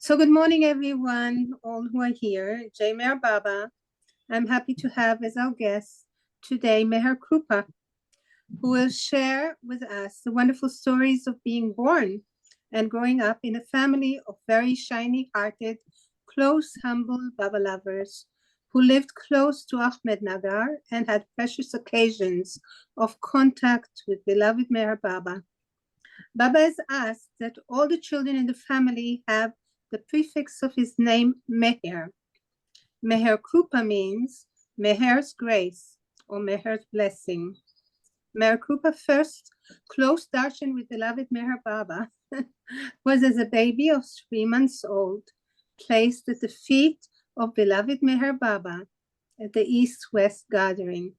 So good morning, everyone, all who are here. Jai Meher Baba. I'm happy to have as our guest today Meherkrupa, who will share with us the wonderful stories of being born and growing up in a family of very shiny-hearted, close, humble Baba lovers who lived close to Ahmednagar and had precious occasions of contact with beloved Meher Baba. Baba has asked that all the children in the family have the prefix of his name, Meher. Meherkrupa means Meher's grace or Meher's blessing. Meherkrupa first close darshan with beloved Meher Baba was as a baby of 3 months old, placed at the feet of beloved Meher Baba at the East West gathering.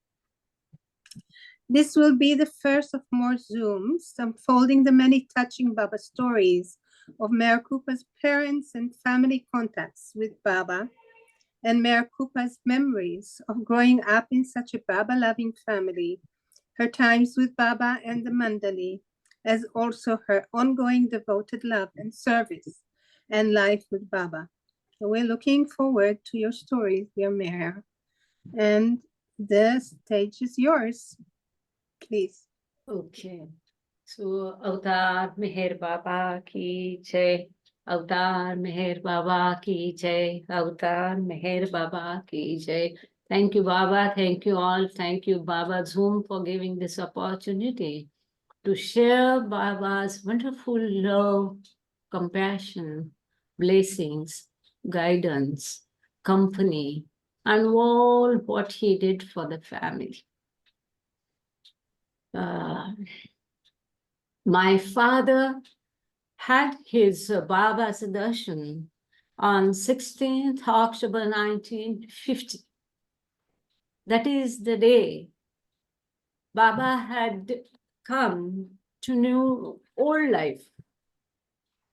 This will be the first of more Zooms unfolding the many touching Baba stories of Meherkrupa's parents and family contacts with Baba, and Meherkrupa's memories of growing up in such a Baba-loving family, her times with Baba and the Mandali, as also her ongoing devoted love and service and life with Baba. So we're looking forward to your stories, dear Meher. And the stage is yours. Please. Okay. So, Avtar Meher Baba ki jai. Avtar Meher Baba ki jai. Avtar Meher Baba ki jai. Thank you, Baba. Thank you all. Thank you, Baba Zoom, for giving this opportunity to share Baba's wonderful love, compassion, blessings, guidance, company, and all what he did for the family. My father had his Baba's darshan on 16th October 1950. That is the day Baba had come to know old life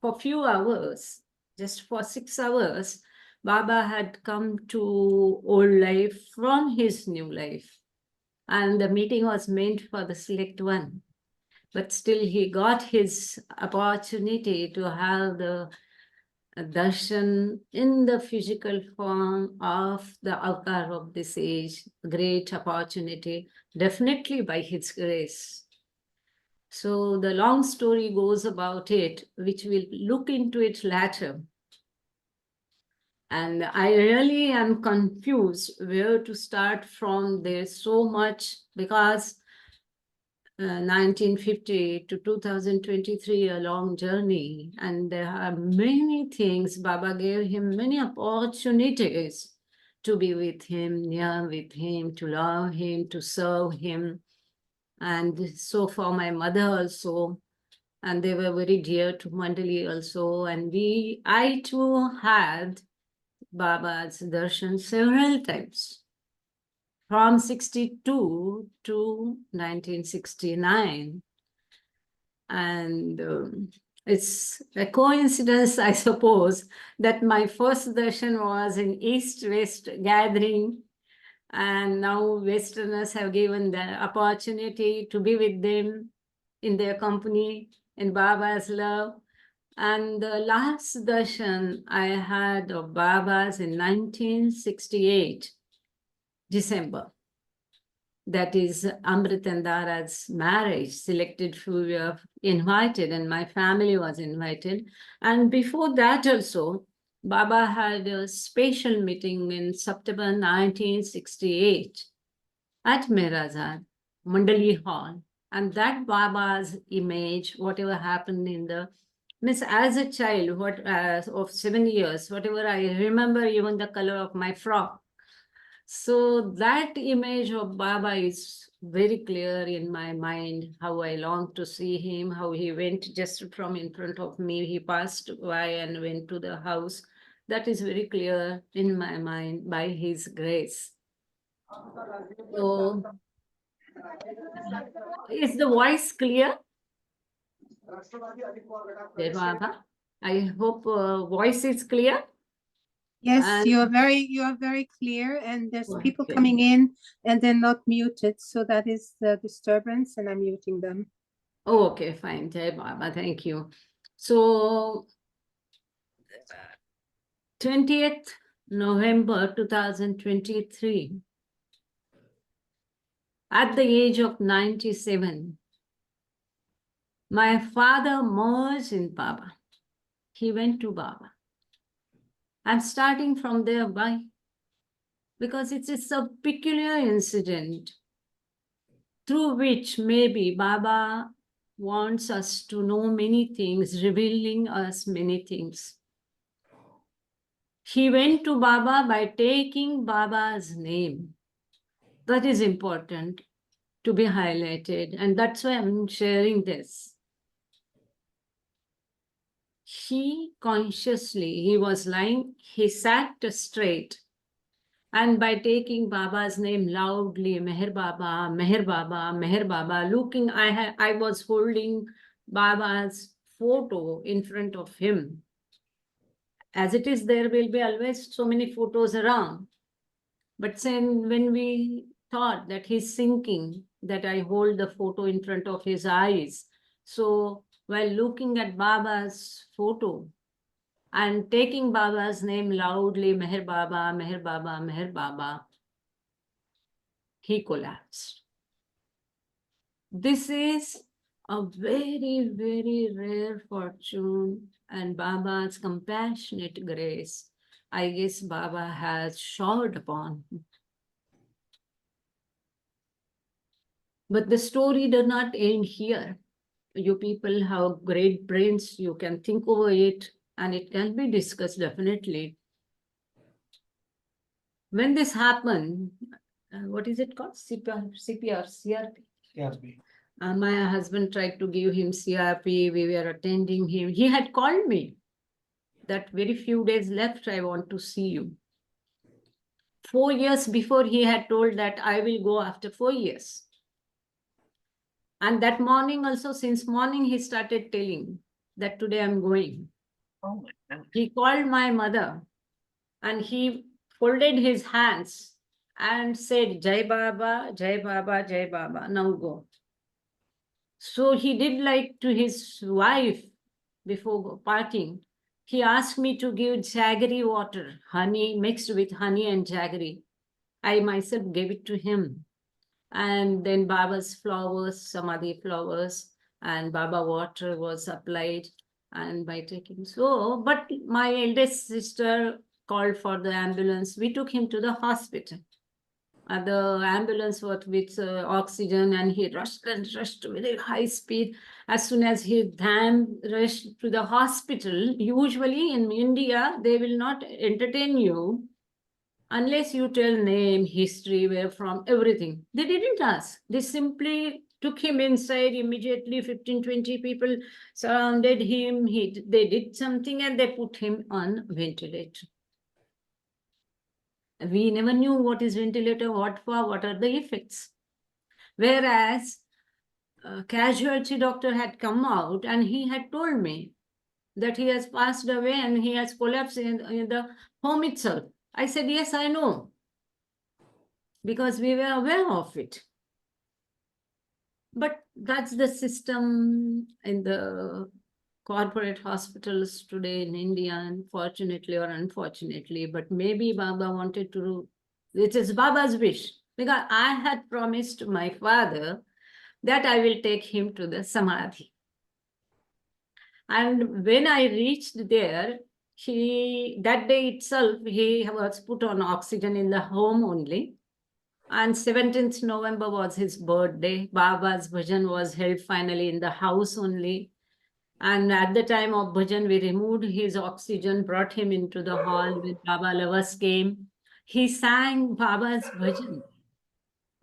for few hours, just for 6 hours. Baba had come to old life from his new life, and the meeting was meant for the select one. But still he got his opportunity to have the darshan in the physical form of the avatar of this age. Great opportunity, definitely by his grace. So the long story goes about it, which we'll look into it later. And I really am confused where to start from. There's so much, because 1950 to 2023, a long journey, and there are many things. Baba gave him many opportunities to be with him, near with him, to love him, to serve him. And so for my mother also, and they were very dear to Mandali also. And I too had Baba's darshan several times, from 62 to 1969. And it's a coincidence, I suppose, that my first darshan was in East West gathering, and now Westerners have given the opportunity to be with them in their company, in Baba's love. And the last darshan I had of Baba's in 1968, December. That is Amrit and Dara's marriage. Selected few were invited, and my family was invited. And before that also, Baba had a special meeting in September 1968 at Mirazad, Mandali Hall. And that Baba's image, whatever happened in the, means as a child, of 7 years, whatever I remember, even the color of my frock. So that image of Baba is very clear in my mind, how I long to see him, how he went just from in front of me, he passed by and went to the house. That is very clear in my mind by his grace. So, is the voice clear? Baba, I hope voice is clear. Yes, And you are very clear, and there's people coming in and they're not muted, so that is the disturbance, and I'm muting them. Oh, okay, fine. Jai Baba, thank you. So 20th November 2023. At the age of 97, my father merged in Baba. He went to Baba. I'm starting from there. Why? Because it is a peculiar incident through which maybe Baba wants us to know many things, revealing us many things. He went to Baba by taking Baba's name. That is important to be highlighted, and that's why I'm sharing this. He consciously, he was lying, he sat straight, and by taking Baba's name loudly, Meher Baba, Meher Baba, Meher Baba, looking, I was holding Baba's photo in front of him. As it is, there will be always so many photos around. But then when we thought that he's sinking, that I hold the photo in front of his eyes. So while looking at Baba's photo and taking Baba's name loudly, Meher Baba, Meher Baba, Meher Baba, he collapsed. This is a very, very rare fortune, and Baba's compassionate grace, I guess Baba has showered upon him. But the story does not end here. You people have great brains, you can think over it, and it can be discussed definitely. When this happened, what is it called? CPR, CRP? CRP. My husband tried to give him CRP, we were attending him. He had called me that very few days left, I want to see you. 4 years before, he had told that I will go after 4 years. And that morning also, since morning, he started telling that today I'm going. Oh my God. He called my mother and he folded his hands and said, Jai Baba, Jai Baba, Jai Baba, now go. So he did like to his wife before parting. He asked me to give jaggery water, honey mixed with honey and jaggery. I myself gave it to him. And then Baba's flowers, Samadhi flowers, and Baba water was applied. And by taking so, but my eldest sister called for the ambulance. We took him to the hospital. The ambulance was with oxygen, and he rushed and rushed very high speed. As soon as he rushed to the hospital, usually in India, they will not entertain you unless you tell name, history, where from, everything. They didn't ask. They simply took him inside immediately. 15, 20 people surrounded him. They did something and they put him on ventilator. We never knew what is ventilator, what for, what are the effects. Whereas casualty doctor had come out and he had told me that he has passed away and he has collapsed in the home itself. I said, yes, I know, because we were aware of it. But that's the system in the corporate hospitals today in India, unfortunately or unfortunately. But maybe Baba wanted to, it is Baba's wish, because I had promised my father that I will take him to the Samadhi. And when I reached there, that day itself, he was put on oxygen in the home only. And 17th November was his birthday. Baba's bhajan was held finally in the house only. And at the time of bhajan, we removed his oxygen, brought him into the hall when Baba lovers came. He sang Baba's bhajan.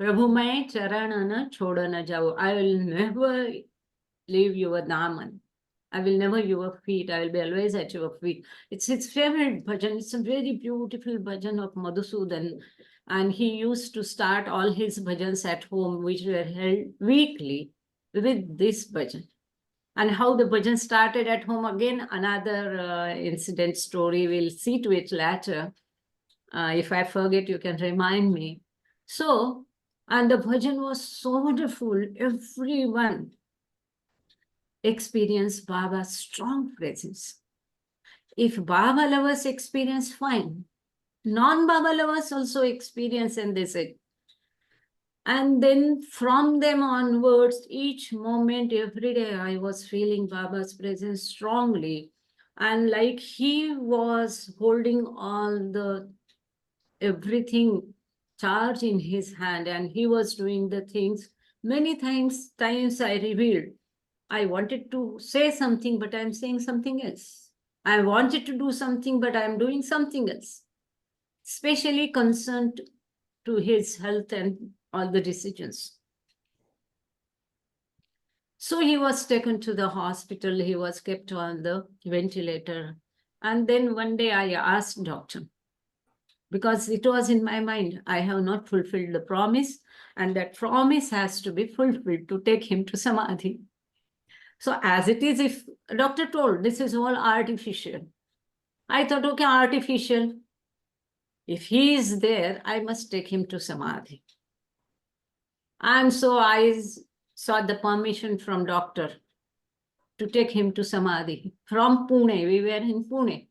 Prabhu mai charanana chodana jau. I will never leave your daman. I will never your feet. I will be always at your feet. It's his favorite bhajan. It's a very beautiful bhajan of Madhusudan. And he used to start all his bhajans at home, which were held weekly, with this bhajan. And how the bhajan started at home, again, another incident story. We'll see to it later. If I forget, you can remind me. So, and the bhajan was so wonderful. Everyone experienced Baba's strong presence. If Baba lovers experience, fine. Non-Baba lovers also experience, and they said. And then from them onwards, each moment, every day, I was feeling Baba's presence strongly. And like he was holding all the everything charge in his hand, and he was doing the things. Many times I revealed. I wanted to say something, but I'm saying something else. I wanted to do something, but I'm doing something else. Especially concerned to his health and all the decisions. So he was taken to the hospital. He was kept on the ventilator. And then one day I asked doctor, because it was in my mind, I have not fulfilled the promise, and that promise has to be fulfilled to take him to Samadhi. So as it is, if doctor told this is all artificial, I thought, okay, artificial. If he is there, I must take him to Samadhi. And so I sought the permission from doctor to take him to Samadhi. From Pune, we were in Pune.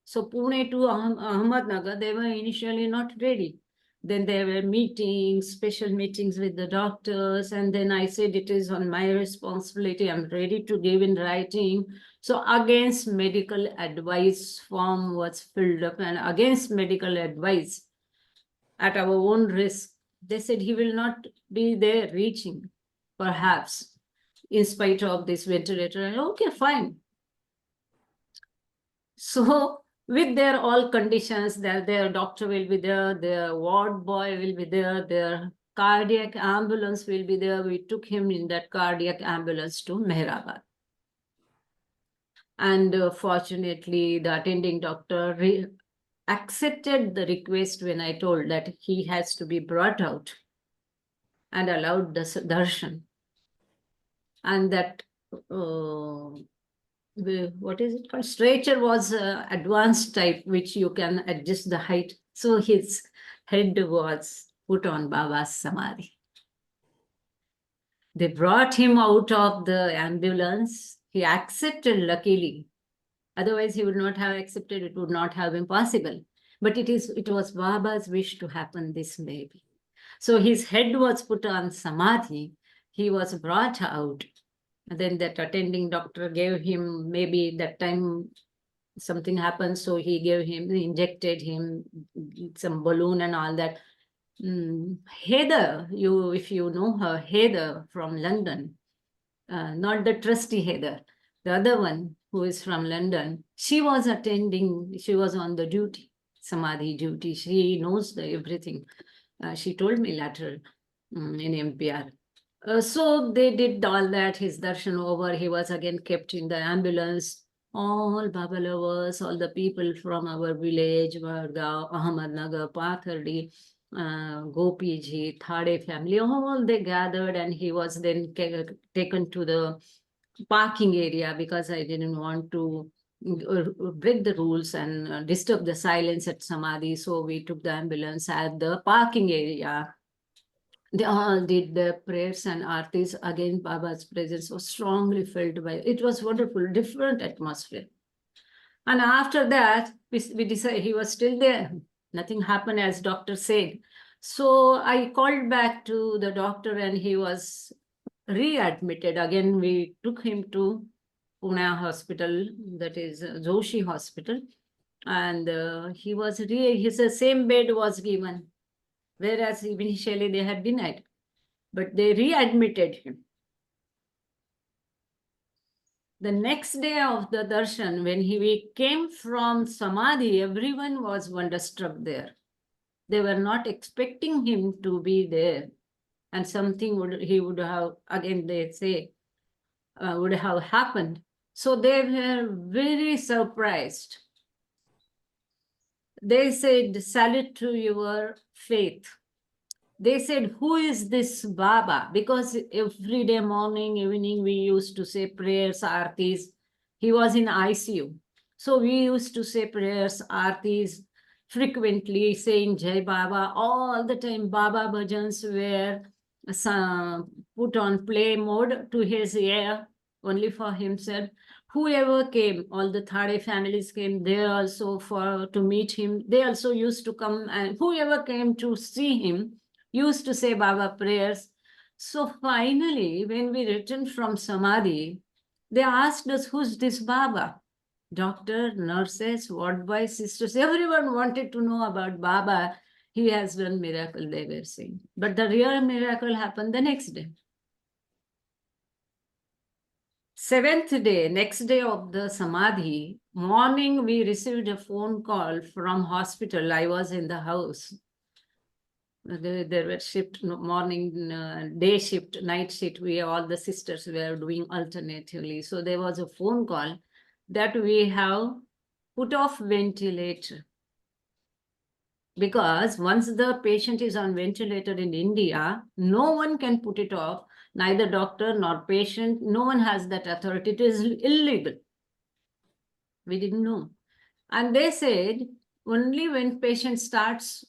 So Pune to Ahmednagar, they were initially not ready. Then there were meetings, special meetings with the doctors. And then I said, it is on my responsibility. I'm ready to give in writing. So against medical advice form was filled up, and against medical advice at our own risk, they said he will not be there reaching, perhaps, in spite of this ventilator. And okay, fine. So with their all conditions, that their doctor will be there, their ward boy will be there, their cardiac ambulance will be there. We took him in that cardiac ambulance to Meherabad. And fortunately, the attending doctor accepted the request when I told that he has to be brought out and allowed the darshan. And that what is it called? Stretcher was advanced type, which you can adjust the height. So his head was put on Baba's Samadhi. They brought him out of the ambulance. He accepted, luckily. Otherwise, he would not have accepted. It would not have been possible. But it was Baba's wish to happen this way. So his head was put on Samadhi. He was brought out. And then that attending doctor gave him, maybe that time something happened, so he injected him some balloon and all that. Heather, if you know her, Heather from London, not the trusty Heather, the other one who is from London, she was on the duty, Samadhi duty. She knows everything. She told me later in MPR. So they did all that, his darshan over, he was again kept in the ambulance. All Baba lovers, all the people from our village, Vargaon, Ahmednagar, Pathardi, Gopiji, Thade family, all they gathered, and he was then taken to the parking area, because I didn't want to break the rules and disturb the silence at Samadhi. So we took the ambulance at the parking area. They all did their prayers and artis. Again, Baba's presence was strongly felt by. It was wonderful, different atmosphere. And after that, we decided he was still there. Nothing happened, as doctor said. So I called back to the doctor, and he was readmitted. Again, we took him to Pune hospital, that is Joshi hospital. And his same bed was given, whereas initially they had denied, but they readmitted him. The next day of the darshan, when we came from Samadhi, everyone was wonderstruck there. They were not expecting him to be there, and he would have, again they say, would have happened. So they were very surprised. They said, salute to your faith. They said, who is this Baba? Because every day, morning, evening, we used to say prayers, artis. He was in ICU. So we used to say prayers, artis, frequently saying Jai Baba. All the time, Baba bhajans were put on play mode to his ear, only for himself. whoever came, all the Thade families came there also to meet him. They also used to come, and whoever came to see him used to say Baba prayers. So finally, when we returned from Samadhi, they asked us, who's this Baba? Doctor, nurses, ward boys, sisters, everyone wanted to know about Baba. He has done miracle, they were saying. But the real miracle happened the next day. Seventh day, next day of the Samadhi, morning we received a phone call from hospital. I was in the house. There were shift, morning, day shift, night shift. All the sisters were doing alternatively. So there was a phone call that we have put off ventilator. Because once the patient is on ventilator in India, no one can put it off, neither doctor nor patient. No one has that authority. It is illegal. We didn't know. And they said, only when patient starts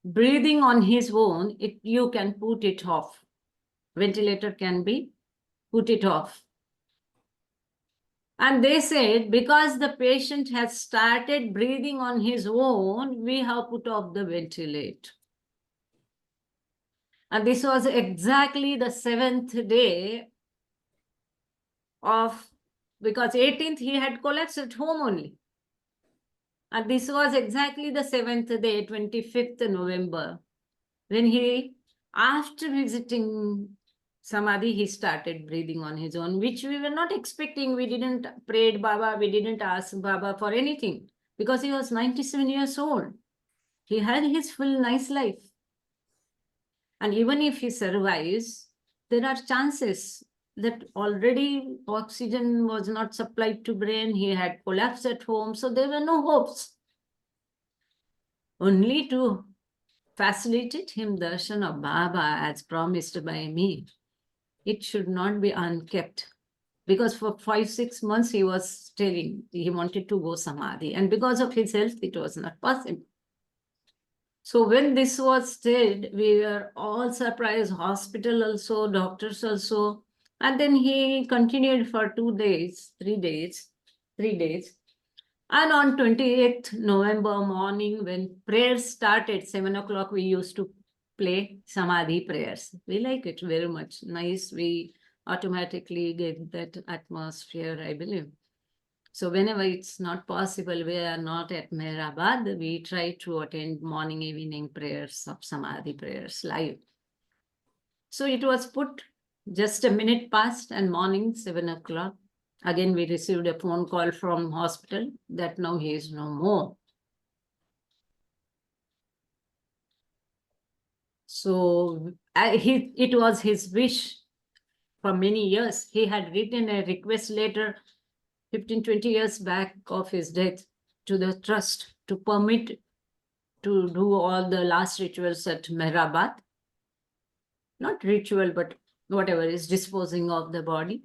breathing on his own, you can put it off. Ventilator can be put it off. And they said, because the patient has started breathing on his own, we have put off the ventilator. And this was exactly the 7th day of, because 18th he had collapsed at home only. And this was exactly the 7th day, 25th November, when he, after visiting Samadhi, he started breathing on his own, which we were not expecting. We didn't pray Baba, we didn't ask Baba for anything, because he was 97 years old. He had his full nice life. And even if he survives, there are chances that already oxygen was not supplied to brain. He had collapsed at home. So there were no hopes. Only to facilitate him darshan of Baba as promised by me, it should not be unkept. Because for 5-6 months he was telling he wanted to go Samadhi. And because of his health, it was not possible. So when this was said, we were all surprised, hospital also, doctors also. And then he continued for 2 days, 3 days. And on 28th November morning, when prayers started, 7 o'clock, we used to play Samadhi prayers. We like it very much. Nice. We automatically get that atmosphere, I believe. So whenever it's not possible, we are not at Meherabad, we try to attend morning, evening prayers of Samadhi prayers live. So it was put just a minute past and morning 7 o'clock. Again, we received a phone call from hospital that now he is no more. So it was his wish for many years. He had written a request letter 15-20 years back of his death to the trust to permit to do all the last rituals at Meherabad. Not ritual, but whatever is disposing of the body.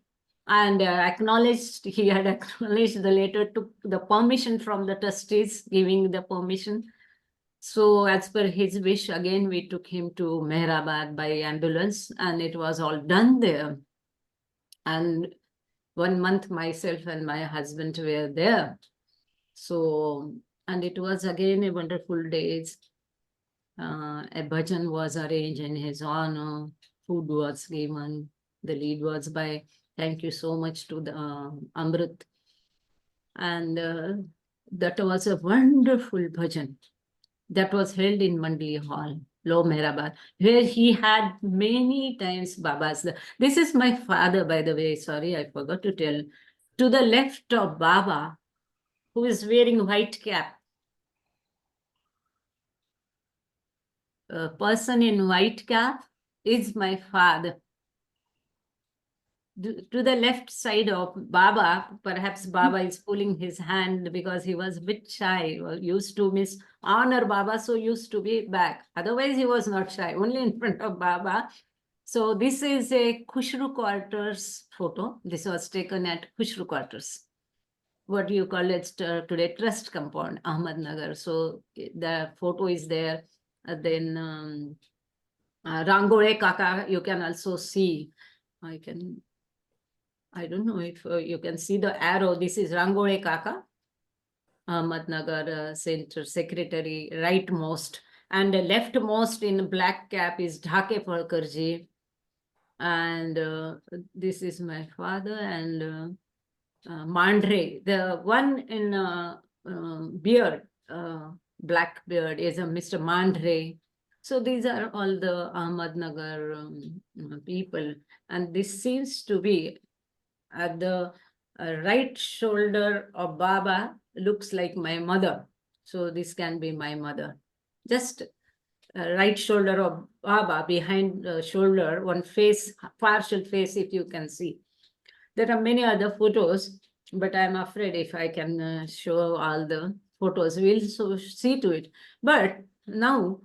And he had acknowledged the letter, took the permission from the trustees, giving the permission. So as per his wish, again, we took him to Meherabad by ambulance, and it was all done there. And 1 month, myself and my husband were there. So, and it was again a wonderful days. A bhajan was arranged in his honor, food was given. The lead was by, thank you so much to the Amrit. And that was a wonderful bhajan that was held in Mandli Hall, Low Meherabad, where he had many times Babas. This is my father, by the way. Sorry, I forgot to tell. To the left of Baba, who is wearing white cap. A person in white cap is my father. To the left side of Baba, perhaps Baba is pulling his hand because he was a bit shy, used to miss honor Baba, so used to be back. Otherwise, he was not shy, only in front of Baba. So this is a Khushru quarters photo. This was taken at Khushru quarters. What do you call it today? Trust compound, Ahmednagar. So the photo is there. Then Rangore Kaka, you can also see. I can. I don't know if you can see the arrow. This is Rangole Kaka, Ahmednagar Center Secretary, rightmost. And leftmost in black cap is Dhake Palkarji. And this is my father and Mandre. The one in beard, black beard, is a Mr. Mandre. So these are all the Ahmednagar people. And this seems to be at the right shoulder of Baba, looks like my mother. So this can be my mother. Just right shoulder of Baba, behind the shoulder, one face, partial face, if you can see. There are many other photos, but I'm afraid if I can show all the photos, we'll see to it. But now,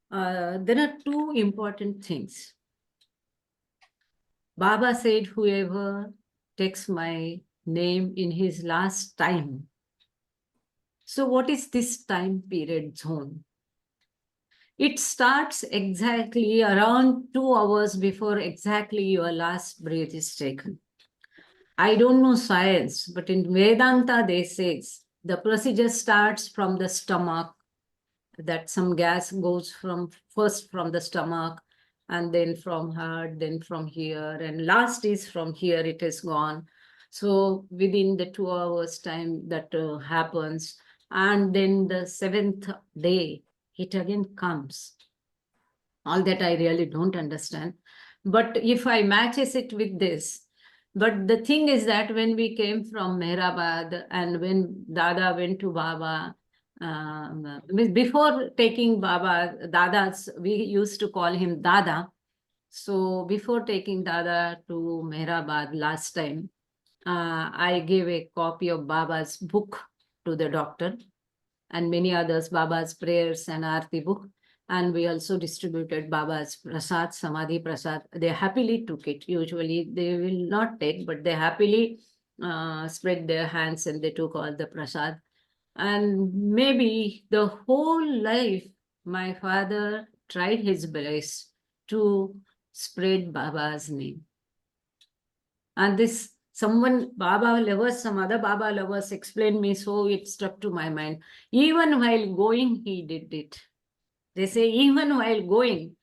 there are two important things. Baba said, whoever takes my name in his last time. So what is this time period zone? It starts exactly around 2 hours before exactly your last breath is taken. I don't know science, but in Vedanta they say the procedure starts from the stomach, that some gas goes from first from the stomach and then from heart, then from here, and last is from here, it is gone. So within the 2 hours time that happens, and then the 7th day, it again comes. All that I really don't understand. But if I matches it with this, but the thing is that when we came from Meherabad and when Dada went to Baba, before taking Baba, Dada's, we used to call him Dada. So before taking Dada to Meherabad last time, I gave a copy of Baba's book to the doctor and many others, Baba's prayers and Aarti book. And we also distributed Baba's Prasad, Samadhi Prasad. They happily took it. Usually they will not take, but they happily spread their hands and they took all the Prasad. And maybe the whole life, my father tried his best to spread Baba's name. And this someone, Baba lovers, some other Baba lovers explained me, so it stuck to my mind. Even while going, he did it. They say even while going,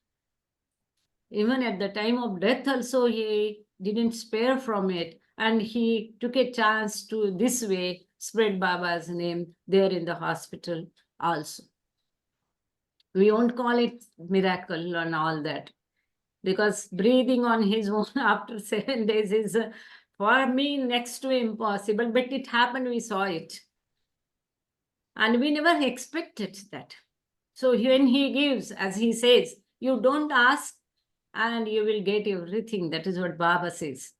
even at the time of death also, he didn't spare from it. And he took a chance to this way spread Baba's name there in the hospital also. We won't call it miracle and all that, because breathing on his own after 7 days is for me next to impossible, but it happened, we saw it. And we never expected that. So when he gives, as he says, you don't ask and you will get everything. That is what Baba says.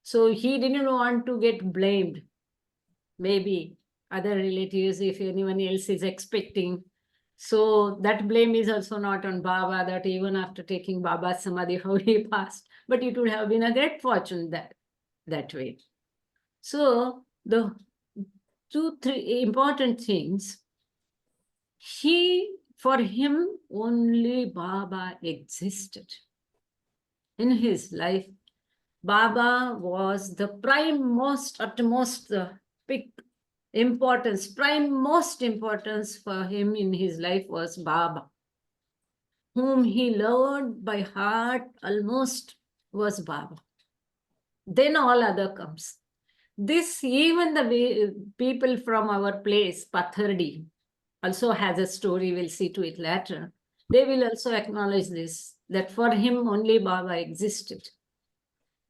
So he didn't want to get blamed. Maybe other relatives, if anyone else is expecting. So that blame is also not on Baba, that even after taking Baba's Samadhi, how he passed. But it would have been a great fortune that way. So the 2-3 important things, for him, only Baba existed. In his life, Baba was the utmost big importance, most importance for him in his life was Baba. Whom he loved by heart almost was Baba. Then all other comes. This, even the people from our place, Pathardi, also has a story, we'll see to it later. They will also acknowledge this, that for him only Baba existed.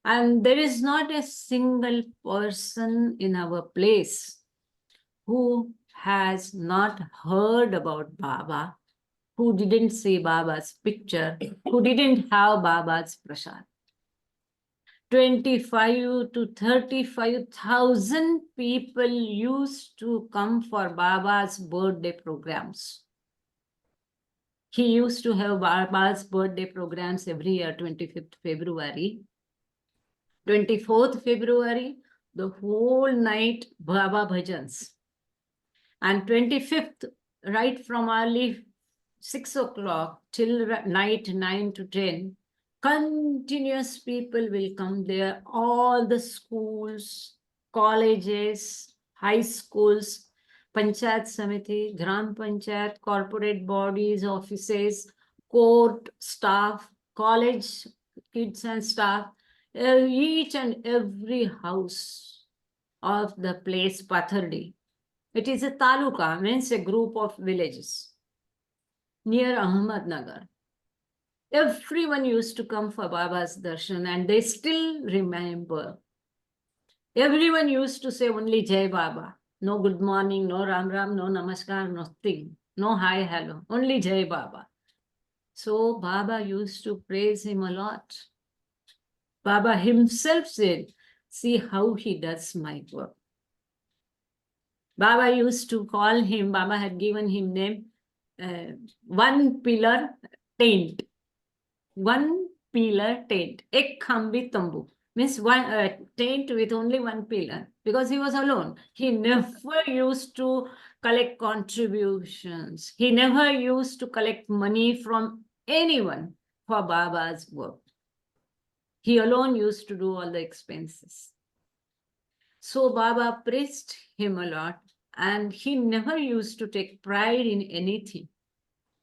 And there is not a single person in our place who has not heard about Baba, who didn't see Baba's picture, who didn't have Baba's prasad. 25 to 35,000 people used to come for Baba's birthday programs. He used to have Baba's birthday programs every year, 25th February. 24th February, the whole night Baba bhajans. And 25th, right from early 6 o'clock till night 9 to 10, Continuous people will come there, all the schools, colleges, high schools, Panchayat Samiti, Gram Panchayat, corporate bodies, offices, court staff, college kids and staff, each and every house of the place Pathardi. It is a taluka, means a group of villages near Ahmednagar. Everyone used to come for Baba's darshan and they still remember. Everyone used to say only Jai Baba. No good morning, no Ram Ram, no Namaskar, nothing. No hi, hello. Only Jai Baba. So Baba used to praise him a lot. Baba himself said, see how he does my work. Baba used to call him, Baba had given him name, one pillar tent. One pillar tent, ek khambi tambu, means one tent with only one pillar, because he was alone. He never used to collect contributions. He never used to collect money from anyone for Baba's work. He alone used to do all the expenses. So Baba praised him a lot, and he never used to take pride in anything.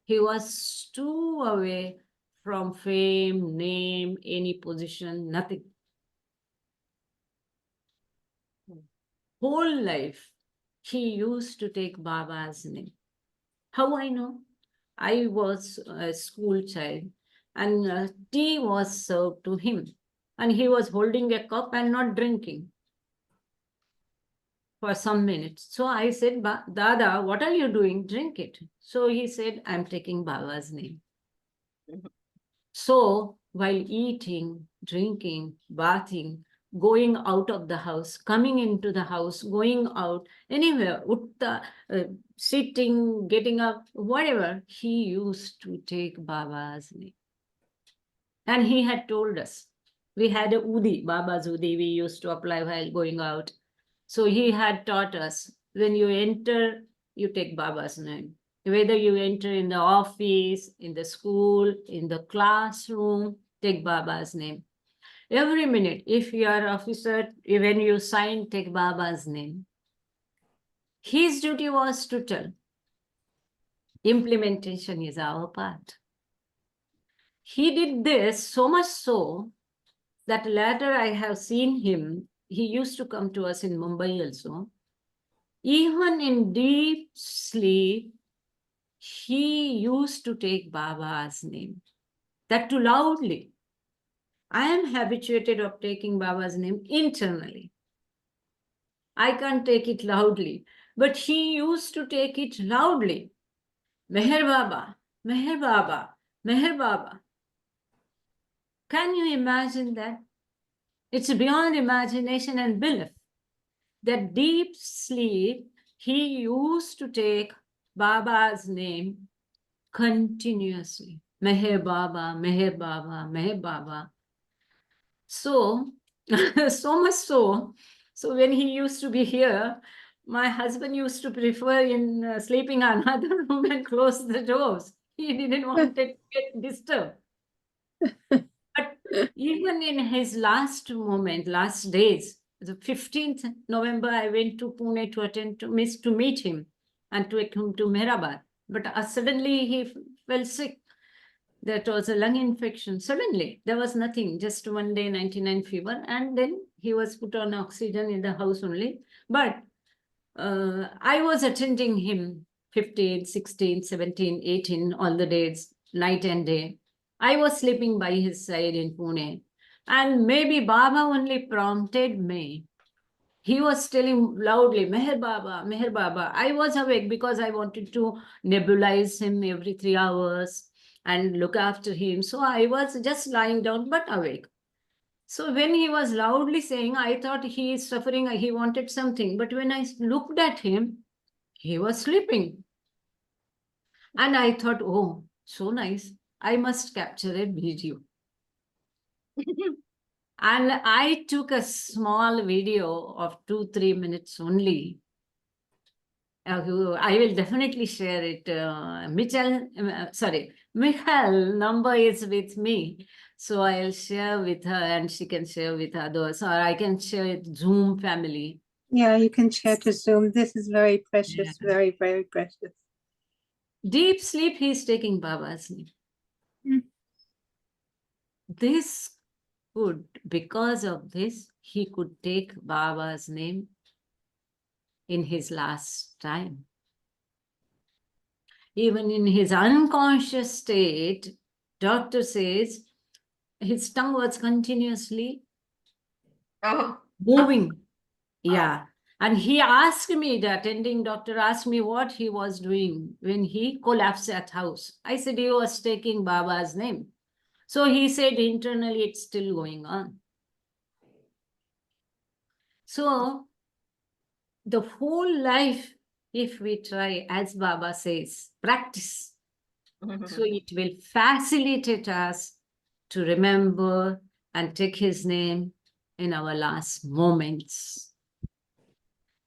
He was too away from fame, name, any position, nothing. Whole life, he used to take Baba's name. How I know? I was a school child and tea was served to him. And he was holding a cup and not drinking for some minutes. So I said, Dada, what are you doing? Drink it. So he said, I'm taking Baba's name. So while eating, drinking, bathing, going out of the house, coming into the house, going out, anywhere, sitting, getting up, whatever, he used to take Baba's name. And he had told us, we had a Udi, Baba's Udi, we used to apply while going out. So he had taught us, when you enter, you take Baba's name. Whether you enter in the office, in the school, in the classroom, take Baba's name. Every minute, if you are officer, when you sign, take Baba's name. His duty was to tell. Implementation is our part. He did this so much so that later I have seen him. He used to come to us in Mumbai also. Even in deep sleep, he used to take Baba's name. That too loudly. I am habituated of taking Baba's name internally. I can't take it loudly, but he used to take it loudly. Meher Baba, Meher Baba, Meher Baba. Can you imagine that? It's beyond imagination and belief. That deep sleep, he used to take Baba's name continuously. Meher Baba, Meher Baba, Meher Baba. So, so much so. So when he used to be here, my husband used to prefer in sleeping another room and close the doors. He didn't want it to get disturbed. But even in his last moment, last days, the 15th November, I went to Pune to attend to meet him and to take him to Meherabad. But suddenly he fell sick. That was a lung infection. Suddenly, there was nothing, just one day, 99 fever. And then he was put on oxygen in the house only. But I was attending him 15, 16, 17, 18, all the days, night and day. I was sleeping by his side in Pune. And maybe Baba only prompted me. He was telling loudly, Meher Baba, Meher Baba. I was awake because I wanted to nebulize him every 3 hours and look after him. So I was just lying down, but awake. So when he was loudly saying, I thought he is suffering, he wanted something. But when I looked at him, he was sleeping. And I thought, oh, so nice. I must capture a video. And I took a small video of 2-3 minutes only. I will definitely share it. Michal number is with me. So I'll share with her and she can share with others, or I can share it Zoom family. Yeah, you can share to Zoom. This is very precious, Yeah. very, very precious. Deep sleep, he's taking Baba's name. Mm. This could, because of this, he could take Baba's name in his last time. Even in his unconscious state, doctor says his tongue was continuously Oh, moving. Yeah. And he asked me, the attending doctor asked me what he was doing when he collapsed at house. I said he was taking Baba's name. So he said internally it's still going on. So the whole life, if we try, as Baba says, practice. So it will facilitate us to remember and take his name in our last moments.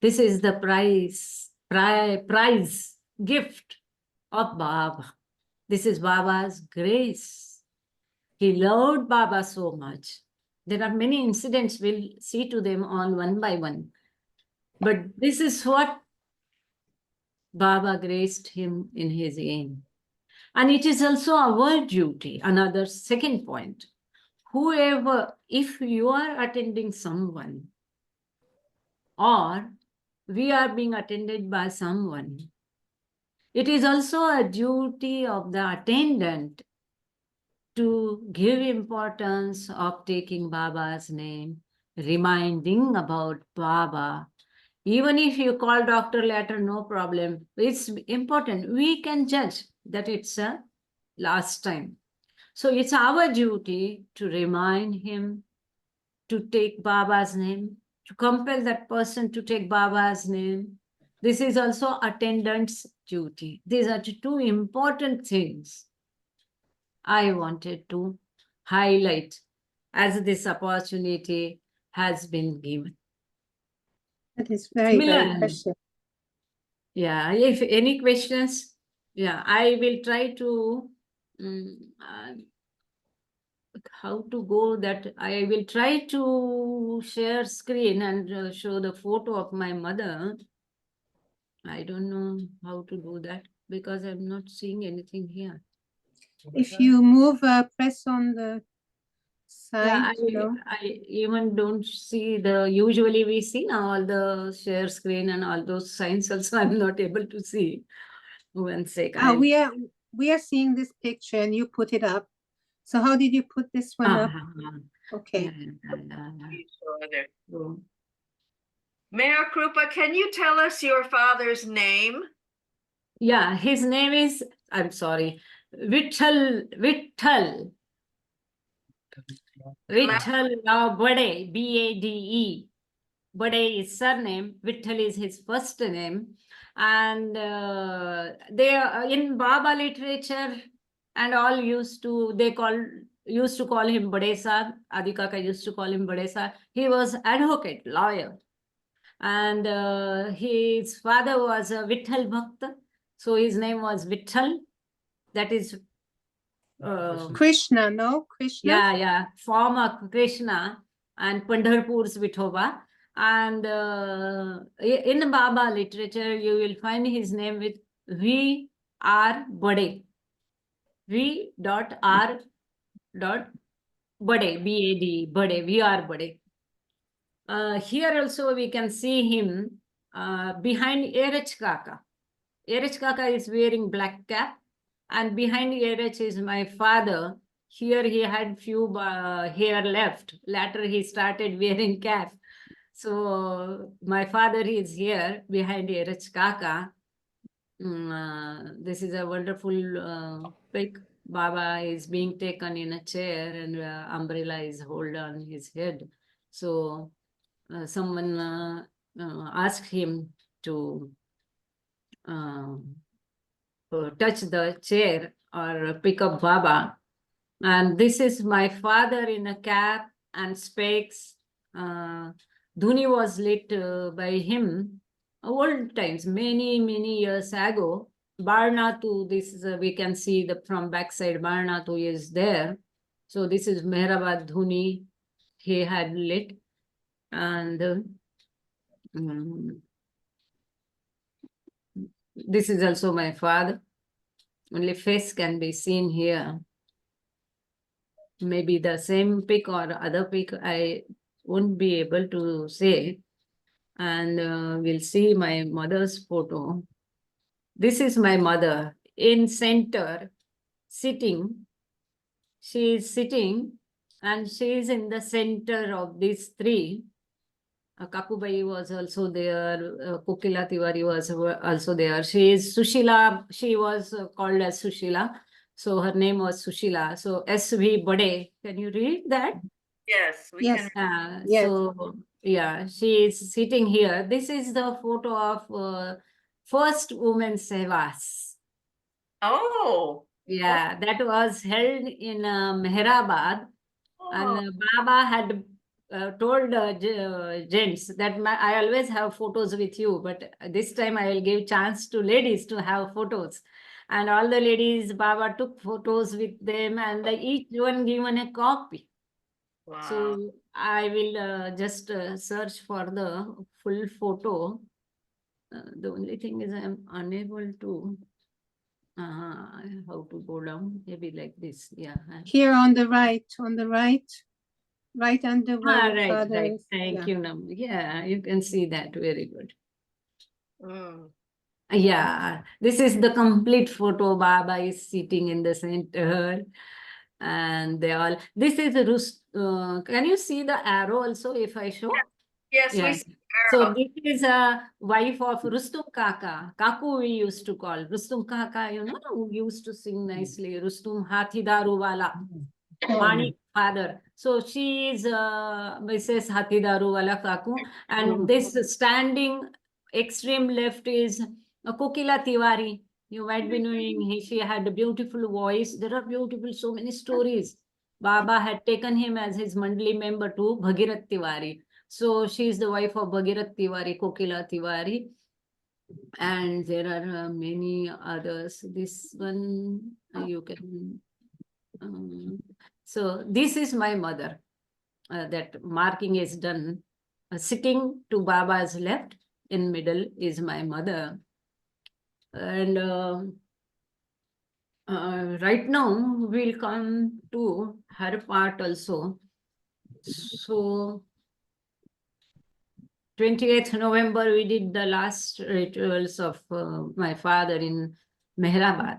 This is the prize gift of Baba. This is Baba's grace. He loved Baba so much. There are many incidents, we'll see to them all one by one. But this is what Baba graced him in his aim. And it is also our duty, another second point. Whoever, if you are attending someone or we are being attended by someone, it is also a duty of the attendant to give importance of taking Baba's name, reminding about Baba. Even if you call doctor later, no problem. It's important. We can judge that it's a last time. So it's our duty to remind him to take Baba's name, to compel that person to take Baba's name. This is also attendant's duty. These are two important things I wanted to highlight as this opportunity has been given. That is very, very Milan. precious. Yeah, if any questions, yeah, I will try to how to go that I will try to share screen and show the photo of my mother. I don't know how to do that because I'm not seeing anything here. If you move, press on the Yeah, side, you know. I even don't see the, usually we see now all the share screen and all those signs also I'm not able to see. One sec. We are seeing this picture and you put it up. So how did you put this one up? Okay. So, Meherkrupa, can you tell us your father's name? yeah, his name is, I'm sorry, Vichal Rao Bade, B-A-D-E. Bade is surname, Vittal is his first name. And they are in Baba literature and all used to call him Bade Sahib. Adi Kaka used to call him Bade Sahib. He was advocate, lawyer. And his father was a Vittal Bhakta. So his name was Vittal. That is Krishna, no? Krishna? yeah, former Krishna and Pandharpur's Vithoba. And in Baba literature, you will find his name with V.R. Bade. V.R. Bade, B-A-D, Bade, V.R. Bade. Here also we can see him behind Erech Kaka. Erech Kaka is wearing black cap, and behind Erech is my father. Here he had few hair left. Later he started wearing cap. So my father is here behind Erech Kaka. This is a wonderful pic. Baba is being taken in a chair and umbrella is held on his head. So someone asked him to touch the chair or pick up Baba. And this is my father in a cap and specs. Dhuni was lit by him old times, many years ago. Barnatu, this is we can see the from backside Barnatu is there. So this is Meherabad Dhuni he had lit. And this is also my father. Only face can be seen here. Maybe the same pic or other pic I won't be able to say. And we'll see my mother's photo. This is my mother in center, sitting. She is sitting and she is in the center of these three. Kakubai was also there. Kokila Tiwari was also there. She is Sushila. She was called as Sushila. So her name was Sushila. So S.V. Bade. Can you read that? Yes, we Yes. can. Yes. So, yeah, she is sitting here. This is the photo of first woman Sevas. Oh, Yeah, that was held in Meherabad. And oh, Baba had told gents that I always have photos with you, but this time I will give chance to ladies to have photos. And all the ladies, Baba took photos with them, and each one given a copy. wow. So I will just search for the full photo. The only thing is I'm unable to how to go down. Maybe like this. Yeah. Here on the right, right under where your Right, father right. is. Thank Yeah. you, Namo. Yeah, you can see that. Very good. Mm. Yeah, this is the complete photo. Baba is sitting in the center. And they all, this is a can you see the arrow also if I show? Yes, we Yes. see So arrow. this is a wife of Rustum Kaka. Kaku we used to call. Rustum Kaka, you know, who used to sing nicely. Rustum Hathidaru Wala. Manik father. So she is Mrs. Hathidaru Wala Kaku. And this standing extreme left is Kokila Tiwari. You might be knowing she had a beautiful voice. There are beautiful, so many stories. Baba had taken him as his Mandali member to Bhagirath Tiwari. So she is the wife of Bhagirath Tiwari, Kokila Tiwari. And there are many others. This one you can. So this is my mother. That marking is done. Sitting to Baba's left, in middle is my mother. And right now we'll come to her part also. So 28th November, we did the last rituals of my father in Meherabad.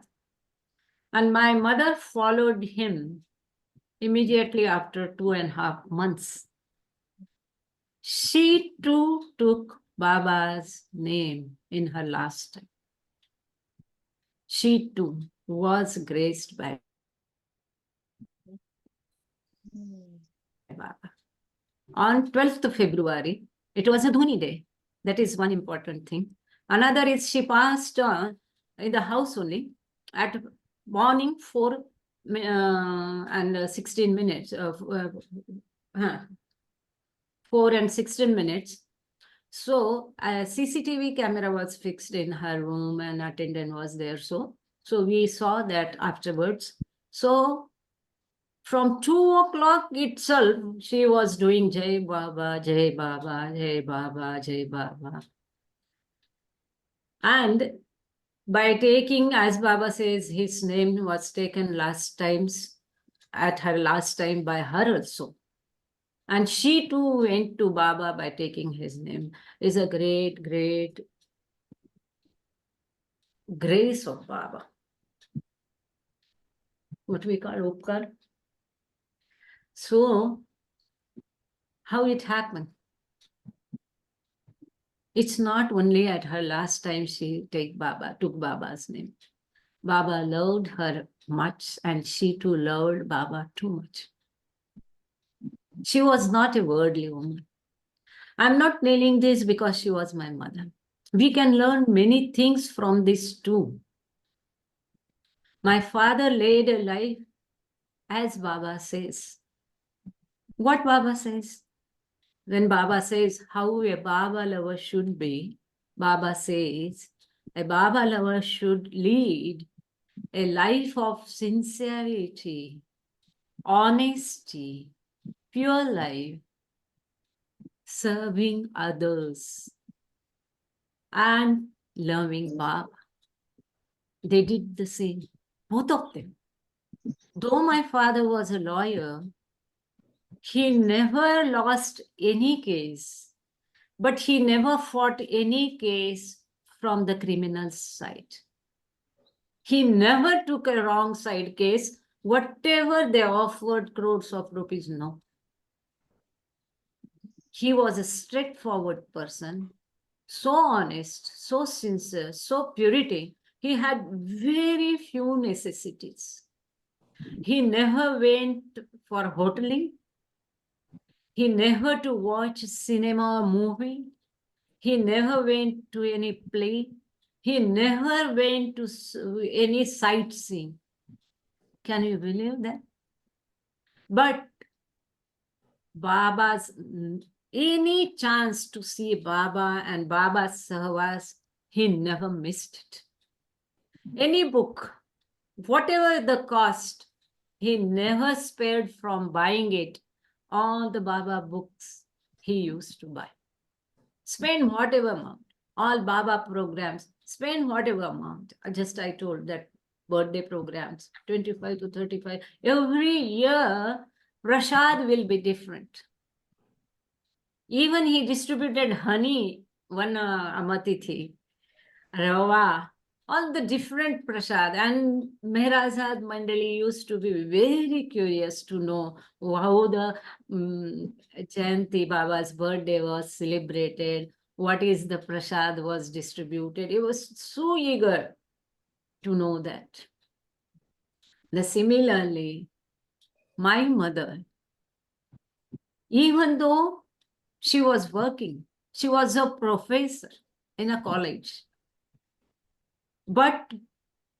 And my mother followed him immediately after 2.5 months. She too took Baba's name in her last time. She too was graced by Baba. On 12th of February, it was a Dhuni day. That is one important thing. Another is she passed in the house only at morning 4 and 16 minutes. 4 and 16 minutes. So a CCTV camera was fixed in her room and attendant was there. So we saw that afterwards. So from 2 o'clock itself, she was doing Jai Baba, Jai Baba, Jai Baba, Jai Baba. And by taking, as Baba says, his name was taken last times, at her last time by her also. And she too went to Baba by taking his name. Is a great, great grace of Baba. What we call Upkar. So, how it happened? It's not only at her last time she took Baba's name. Baba loved her much and she too loved Baba too much. She was not a worldly woman. I'm not telling this because she was my mother. We can learn many things from this too. My father led a life as Baba says. What Baba says? When Baba says how a Baba lover should be, Baba says a Baba lover should lead a life of sincerity, honesty, pure life, serving others, and loving Baba. They did the same, both of them. Though my father was a lawyer, he never lost any case, but he never fought any case from the criminal side. He never took a wrong side case, whatever they offered crores of rupees, no. He was a straightforward person, so honest, so sincere, so purity. He had very few necessities. He never went for hoteling. He never to watch cinema or movie. He never went to any play. He never went to any sightseeing. Can you believe that? But Baba's, any chance to see Baba and Baba's Sahwas, he never missed it. Any book, whatever the cost, he never spared from buying it. All the Baba books he used to buy. Spend whatever amount. All Baba programs, spend whatever amount. Just I told that birthday programs, 25 to 35. Every year, Prasad will be different. Even he distributed honey, one Amatithi, Rava, all the different prasad. And Meherkrupa Mandali used to be very curious to know how the Jayanti Baba's birthday was celebrated, what is the prasad was distributed. He was so eager to know that. Similarly, my mother, even though she was working, she was a professor in a college, but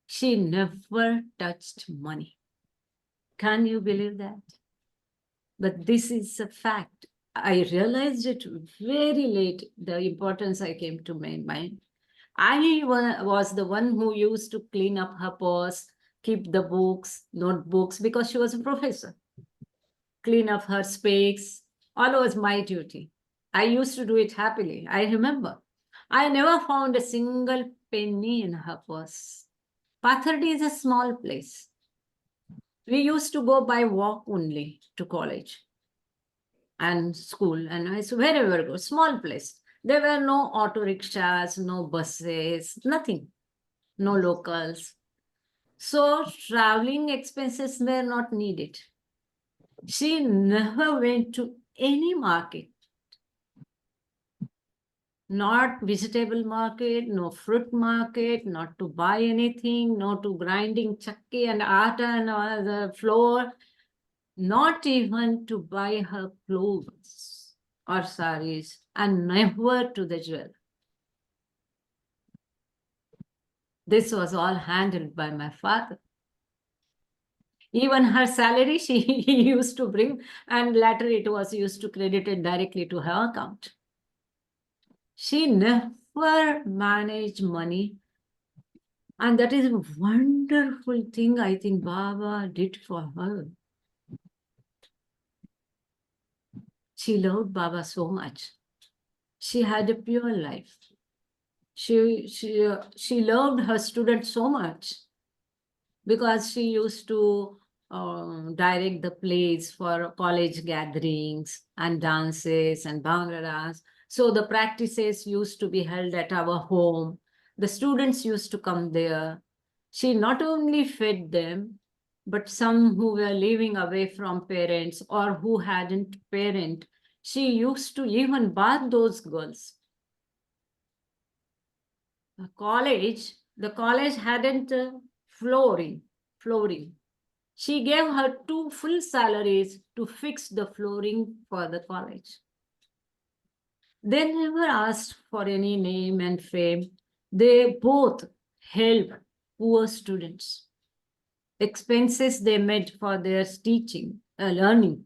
she never touched money. Can you believe that? But this is a fact. I realized it very late, the importance I came to my mind. I was the one who used to clean up her purse, keep the books, notebooks, because she was a professor. Clean up her space, all was my duty. I used to do it happily. I remember. I never found a single penny in her purse. Pathardi is a small place. We used to go by walk only to college and school, and I said, wherever go, small place. There were no auto rickshaws, no buses, nothing, no locals. So traveling expenses were not needed. She never went to any market. Not vegetable market, no fruit market, not to buy anything, no to grinding chakki and atta and the flour, not even to buy her clothes or saris, and never to the jewel. This was all handled by my father. Even her salary she used to bring, and later it was used to credit it directly to her account. She never managed money. And that is a wonderful thing I think Baba did for her. She loved Baba so much. She had a pure life. She loved her students so much because she used to direct the plays for college gatherings and dances and Bhangra dance. So the practices used to be held at our home. The students used to come there. She not only fed them, but some who were living away from parents or who hadn't parent, she used to even bath those girls. The college hadn't flooring. She gave her 2 full salaries to fix the flooring for the college. They never asked for any name and fame. They both helped poor students. Expenses they made for their teaching, learning.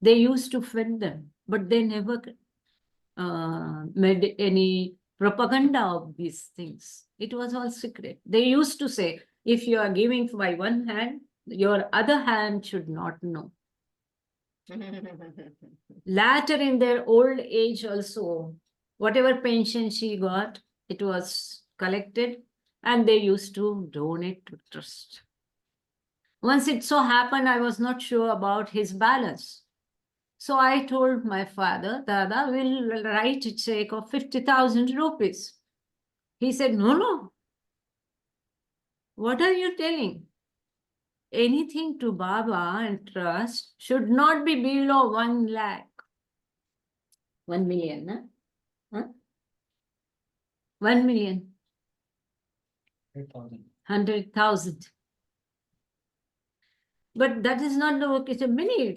They used to feed them, but they never made any propaganda of these things. It was all secret. They used to say, if you are giving by one hand, Your other hand should not know. Later in their old age also, whatever pension she got, it was collected and they used to donate to trust. Once it so happened, I was not sure about his balance. So I told my father, Dada, we'll write a check of 50,000 rupees. He said, no, no. What are you telling? Anything to Baba and trust should not be below 1 lakh. 1 million, huh? 1 million. 8,000. 100,000. But that is not the work. It's a many.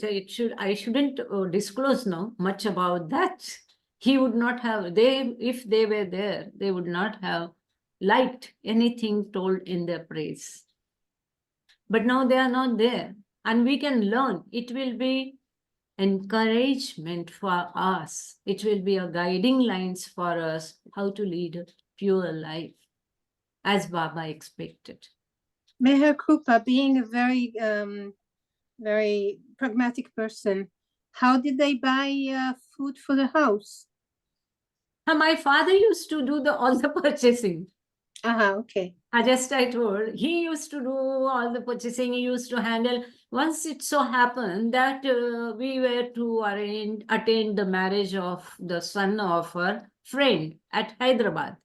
I shouldn't disclose now much about that. He would not have. If they were there, they would not have liked anything told in their praise. But now they are not there, and we can learn. It will be encouragement for us. It will be a guiding lines for us how to lead a pure life, as Baba expected. Meherkrupa, being a very pragmatic person, how did they buy food for the house? My father used to do all the purchasing. Okay. I told, he used to do all the purchasing, he used to handle. Once it so happened that we were to attend the marriage of the son of her friend at Hyderabad.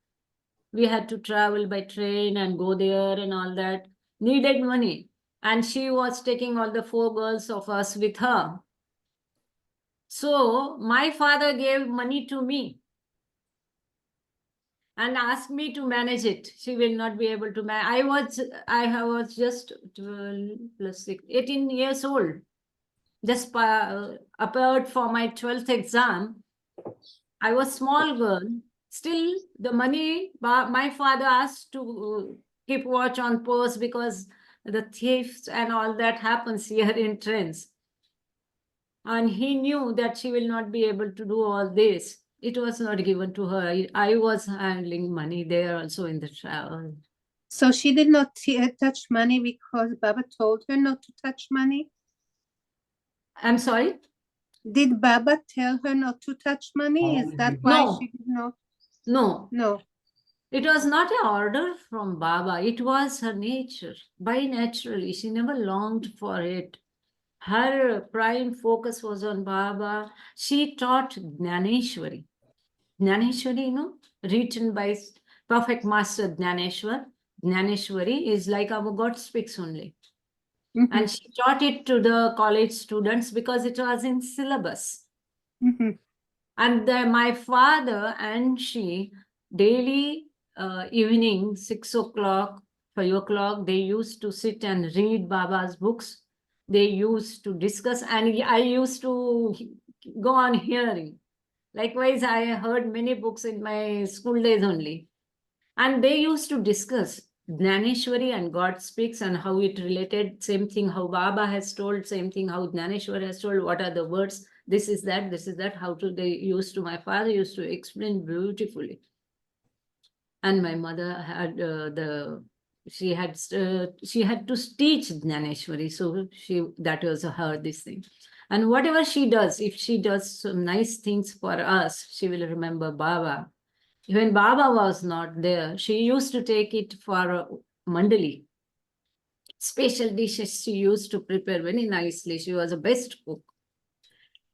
We had to travel by train and go there and all that. Needed money. And she was taking all the 4 girls of us with her. So my father gave money to me and asked me to manage it. She will not be able to manage. I was just 12 plus 6, 18 years old. Just appeared for my 12th exam. I was small girl. Still, the money, my father asked to keep watch on purse because the thieves and all that happens here in trains. And he knew that she will not be able to do all this. It was not given to her. I was handling money there also in the travel. So she did not touch money because Baba told her not to touch money? I'm sorry? Did Baba tell her not to touch money? Is that why No. she did not? No. No. It was not an order from Baba. It was her nature. By naturally, she never longed for it. Her prime focus was on Baba. She taught Jnaneshwari. Jnaneshwari, written by perfect master Jnaneshwar. Jnaneshwari is like our God speaks only. Mhm, And she taught it to the college students because it was in syllabus. mhm. And my father and she daily evening 6 o'clock, 5 o'clock, they used to sit and read Baba's books. They used to discuss, and I used to go on hearing. Likewise, I heard many books in my school days only. And they used to discuss Jnaneshwari and God speaks and how it related, same thing, how Baba has told, same thing, how Jnaneshwar has told, what are the words, this is that, how to they used to, my father used to explain beautifully. And my mother had she had to teach Jnaneshwari, so that was her this thing. And whatever she does, if she does some nice things for us, she will remember Baba. When Baba was not there, she used to take it for mandali. Special dishes she used to prepare very nicely. She was a best cook.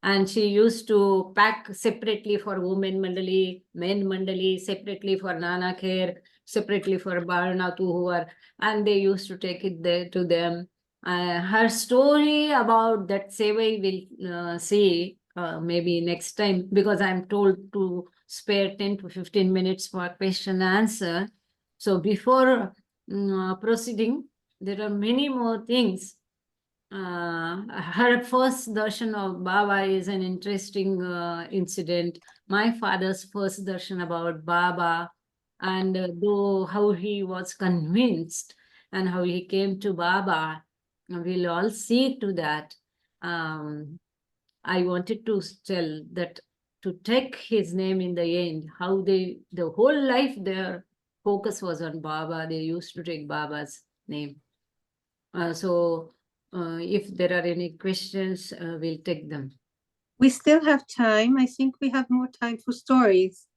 And she used to pack separately for women mandali, men mandali, separately for Nana Kher, separately for Barna Tuhuar, and they used to take it there to them. Her story about that Sevai will see maybe next time, because I'm told to spare 10 to 15 minutes for question and answer. So before proceeding, there are many more things. Her first darshan of Baba is an interesting incident. My father's first darshan about Baba, and though how he was convinced and how he came to Baba, we'll all see to that. I wanted to tell that to take his name in the end, how the whole life their focus was on Baba. They used to take Baba's name. So if there are any questions, we'll take them. We still have time. I think we have more time for stories.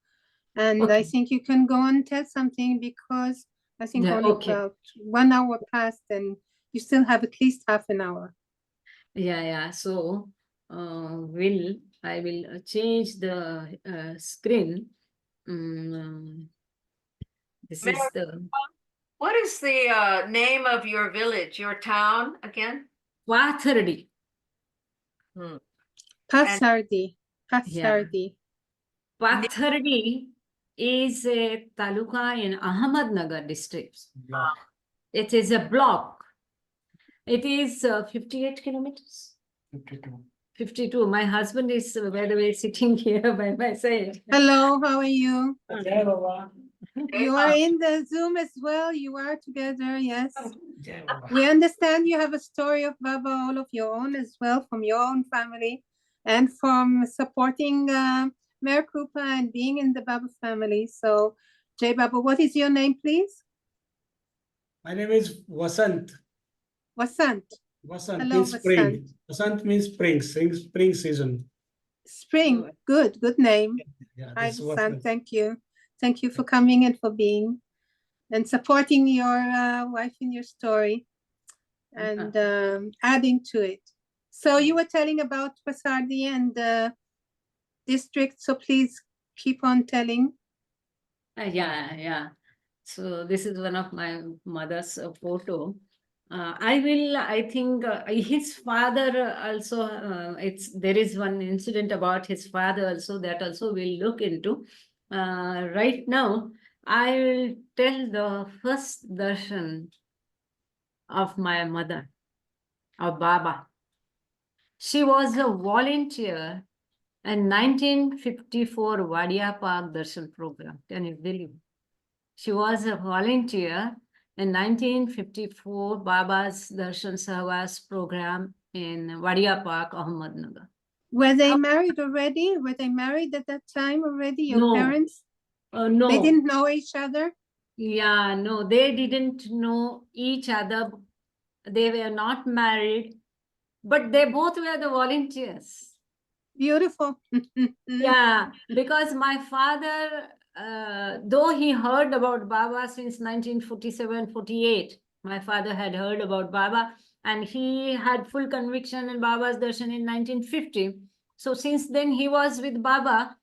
And I Okay. think you can go and tell something because I think Yeah, only okay. about 1 hour passed and you still have at least half an hour. Yeah. So, I will change the screen. This is the What is the name of your village, your town again? Pathardi. Hmm. Pasardi. Yeah. Pasardi. Pathardi is a taluka in Ahmednagar district. Block. It is a block. It is 58 kilometers. 52. 52. My husband is, by the way, sitting here by my side. Hello, how are you? Jai Baba. You are in the Zoom as well. You are together, yes. Jai Baba. We understand you have a story of Baba, all of your own as well, from your own family and from supporting Meherkrupa and being in the Baba family. So, Jai Baba, what is your name, please? My name is Vasant. Vasant. Vasant Hello, means spring. Vasant means spring season. Spring. Good name. Yeah, Hi, that's Vasant. Vasant. Thank you. Thank you for coming and for being and supporting your wife in your story and adding to it. So you were telling about Pasardi and the district, so please keep on telling. Yeah. So this is one of my mother's photo. I think his father also, there is one incident about his father also that also we'll look into. Right now, I will tell the first darshan of my mother, of Baba. She was a volunteer in 1954 Wadia Park Darshan program. Can you believe? She was a volunteer in 1954 Baba's Darshan Sahwas program in Wadia Park, Ahmednagar. Were they married already? Were they married at that time already, your No. parents? No. They didn't know each other? Yeah, no, they didn't know each other. They were not married, but they both were the volunteers. Beautiful. Yeah, because my father, though he heard about Baba since 1947, 48, my father had heard about Baba and he had full conviction in Baba's darshan in 1950. So since then he was with Baba,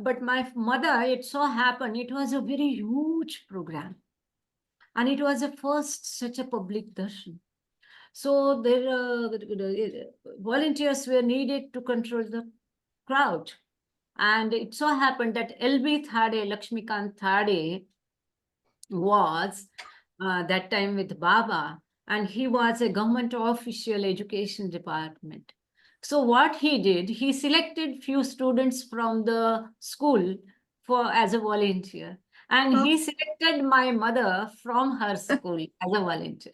but my mother, it so happened, it was a very huge program. And it was the first such a public darshan. So there volunteers were needed to control the crowd. And it so happened that LB Thade, Lakshmikant Thade, was that time with Baba, and he was a government official education department. So what he did, he selected few students from the school for as a volunteer, and he selected my mother from her school as a volunteer.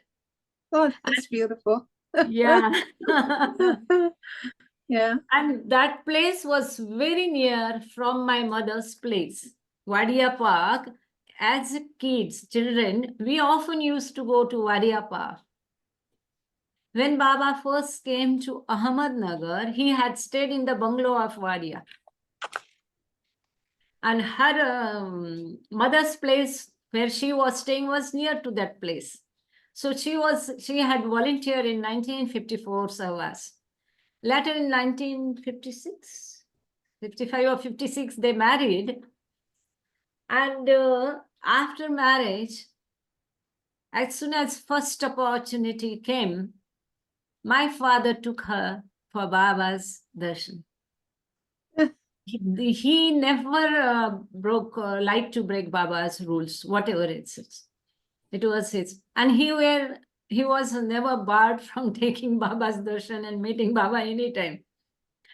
Oh, that's beautiful. Yeah. Yeah. And that place was very near from my mother's place, Wadia Park. As kids, children, we often used to go to Wadia Park. When Baba first came to Ahmednagar, he had stayed in the bungalow of Wadia. And her mother's place where she was staying was near to that place. So she had volunteered in 1954 Savas. Later in 1956, 55 or 56, they married. And after marriage, as soon as first opportunity came, my father took her for Baba's darshan. He never liked to break Baba's rules, whatever it is. It was his. And he was never barred from taking Baba's darshan and meeting Baba anytime.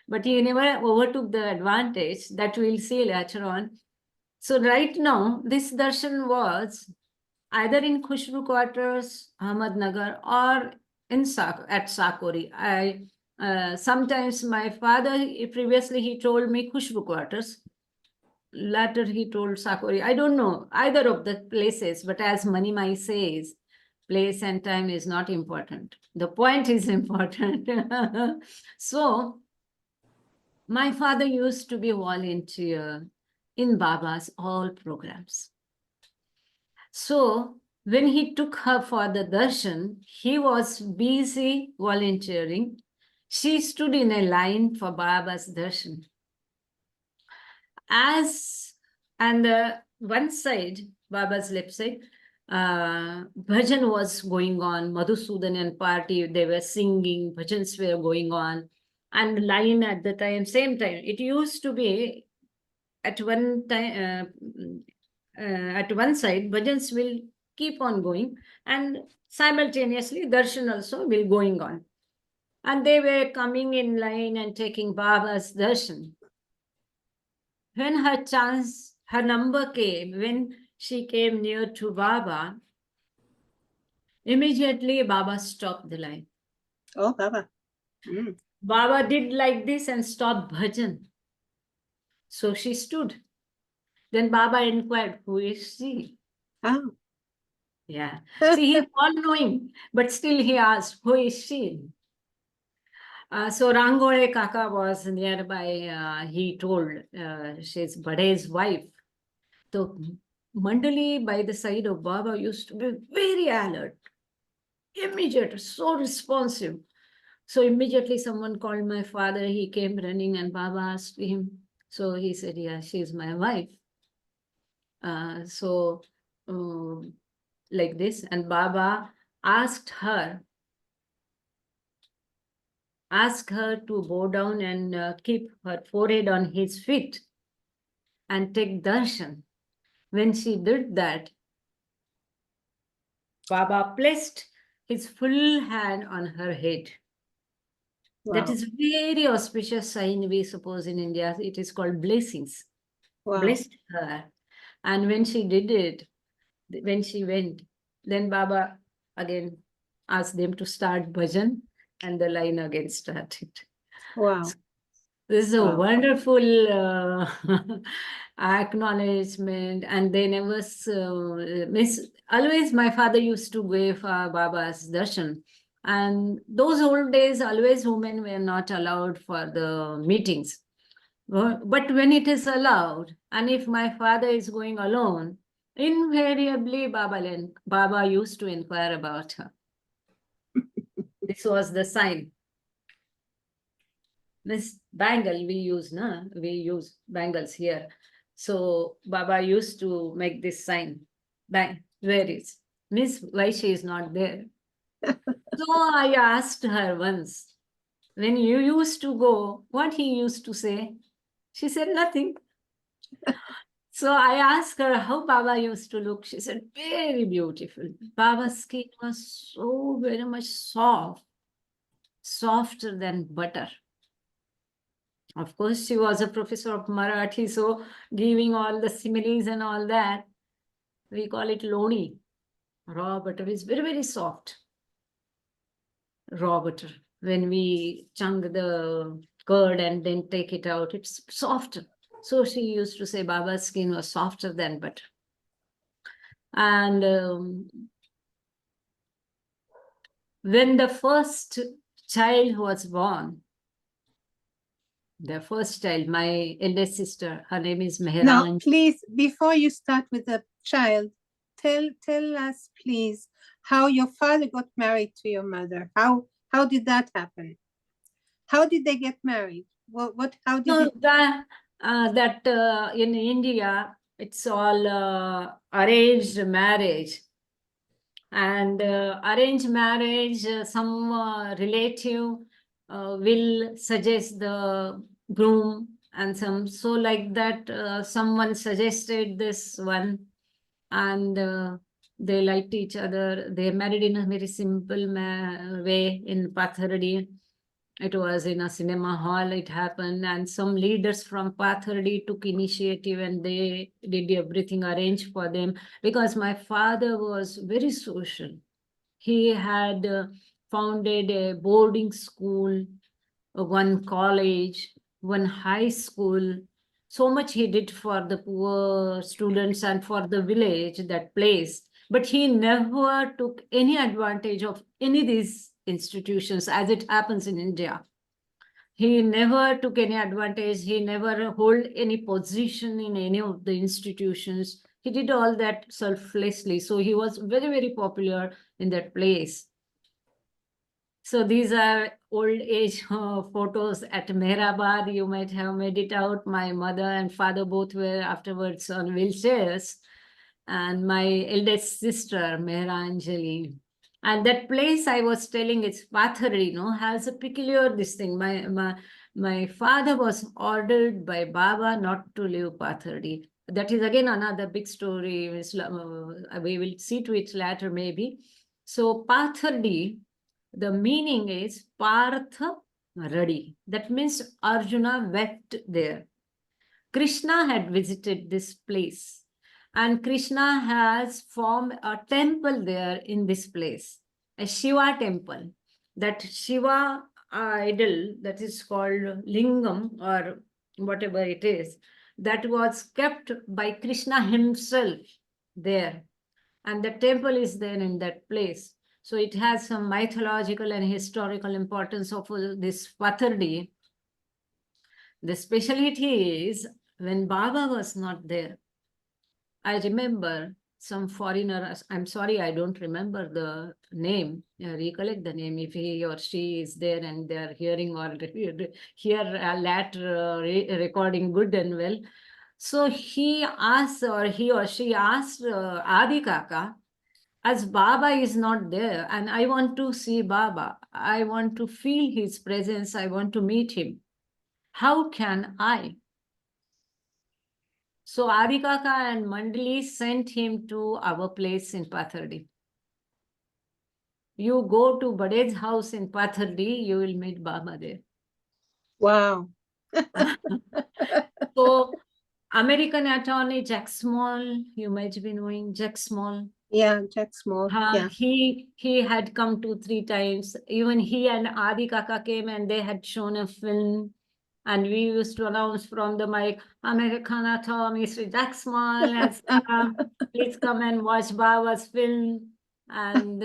But he never overtook the advantage that we'll see later on. So right now, this darshan was either in Khushru quarters, Ahmednagar, or at Sakori. Sometimes my father, previously he told me Khushru quarters. Later he told Sakori. I don't know either of the places, but as Manimai says, place and time is not important. The point is important. So, my father used to be volunteer in Baba's all programs. So, when he took her for the darshan, he was busy volunteering. She stood in a line for Baba's darshan. As and one side, Baba's left side, bhajan was going on, Madhusudanan party, they were singing, bhajans were going on, and line at the time, same time. It used to be at one time, at one side, bhajans will keep on going, and simultaneously, darshan also will going on. And they were coming in line and taking Baba's darshan. When her chance, her number came, when she came near to Baba, immediately Baba stopped the line. Oh, Baba. Mm. Baba did like this and stopped bhajan. So she stood. Then Baba inquired, who is she? Oh. Yeah. See, he's all knowing, but still he asked, who is she? So Rangole Kaka was nearby. He told she's Bade's wife. So Mandali by the side of Baba used to be very alert, immediate, so responsive. So immediately someone called my father. He came running and Baba asked him. So he said, yeah, she's my wife. Like this. And Baba asked her to bow down and keep her forehead on his feet and take darshan. When she did that, Baba placed his full hand on her head. That Wow. is very auspicious sign, we suppose in India. It is called blessings. Wow. Blessed her. And when she did it, when she went, then Baba again asked them to start bhajan and the line again started. Wow. This is a Wow. wonderful acknowledgement, and they never miss. Always, my father used to give Baba's darshan, and those old days, always women were not allowed for the meetings. But when it is allowed, and if my father is going alone, invariably Baba used to inquire about her. This was the sign. This bangle we use, we use bangles here. So Baba used to make this sign. Bang, where is? Miss, why she is not there? So I asked her once, when you used to go, what he used to say? She said nothing. So I asked her how Baba used to look. She said, very beautiful. Baba's skin was so very much soft, softer than butter. Of course, she was a professor of Marathi, so giving all the similes and all that, we call it loni. Raw butter is very, very soft. Raw butter. When we chunk the curd and then take it out, it's softer. So she used to say Baba's skin was softer than butter. And when the first child was born, the first child, my eldest sister, her name is Now, Meherkrupa. please, before you start with the child, tell us, please, how your father got married to your mother. How did that happen? How did they get married? How did No, it? that in India, it's all arranged marriage. And arranged marriage, some relative will suggest the groom, and so like that, someone suggested this one, and they liked each other. They married in a very simple way in Pathardi. It was in a cinema hall, it happened, and some leaders from Pathardi took initiative and they did everything arranged for them, because my father was very social. He had founded a boarding school, one college, one high school. So much he did for the poor students and for the village, that place. But he never took any advantage of any of these institutions as it happens in India. He never took any advantage. He never hold any position in any of the institutions. He did all that selflessly. So he was very, very popular in that place. So these are old age photos at Meherabad. You might have made it out. My mother and father both were afterwards on wheelchairs. And my eldest sister, Meheranjali. And that place I was telling, it's Pathari, has a peculiar this thing. My father was ordered by Baba not to leave Pathari. That is again another big story. We will see to it later maybe. So Pathari, the meaning is Partha Radi. That means Arjuna wept there. Krishna had visited this place. And Krishna has formed a temple there in this place, a Shiva temple. That Shiva idol that is called Lingam or whatever it is, that was kept by Krishna himself there. And the temple is there in that place. So it has some mythological and historical importance of this Pathardi. The speciality is when Baba was not there, I remember some foreigner, I'm sorry, I don't remember the name, recollect the name, if he or she is there and they are hearing or hear a later recording good and well. So he asked, or he or she asked Adi Kaka, as Baba is not there and I want to see Baba, I want to feel his presence, I want to meet him. How can I? So Adi Kaka and Mandali sent him to our place in Pathardi. You go to Badej's house in Pathardi, you will meet Baba there. Wow. So American attorney Jack Small, you might be knowing Jack Small. Yeah, Jack Small. Yeah. He had come 2-3 times. Even he and Adi Kaka came and they had shown a film. And we used to announce from the mic, American attorney Mr. Jack Small has come. Please come and watch Baba's film. And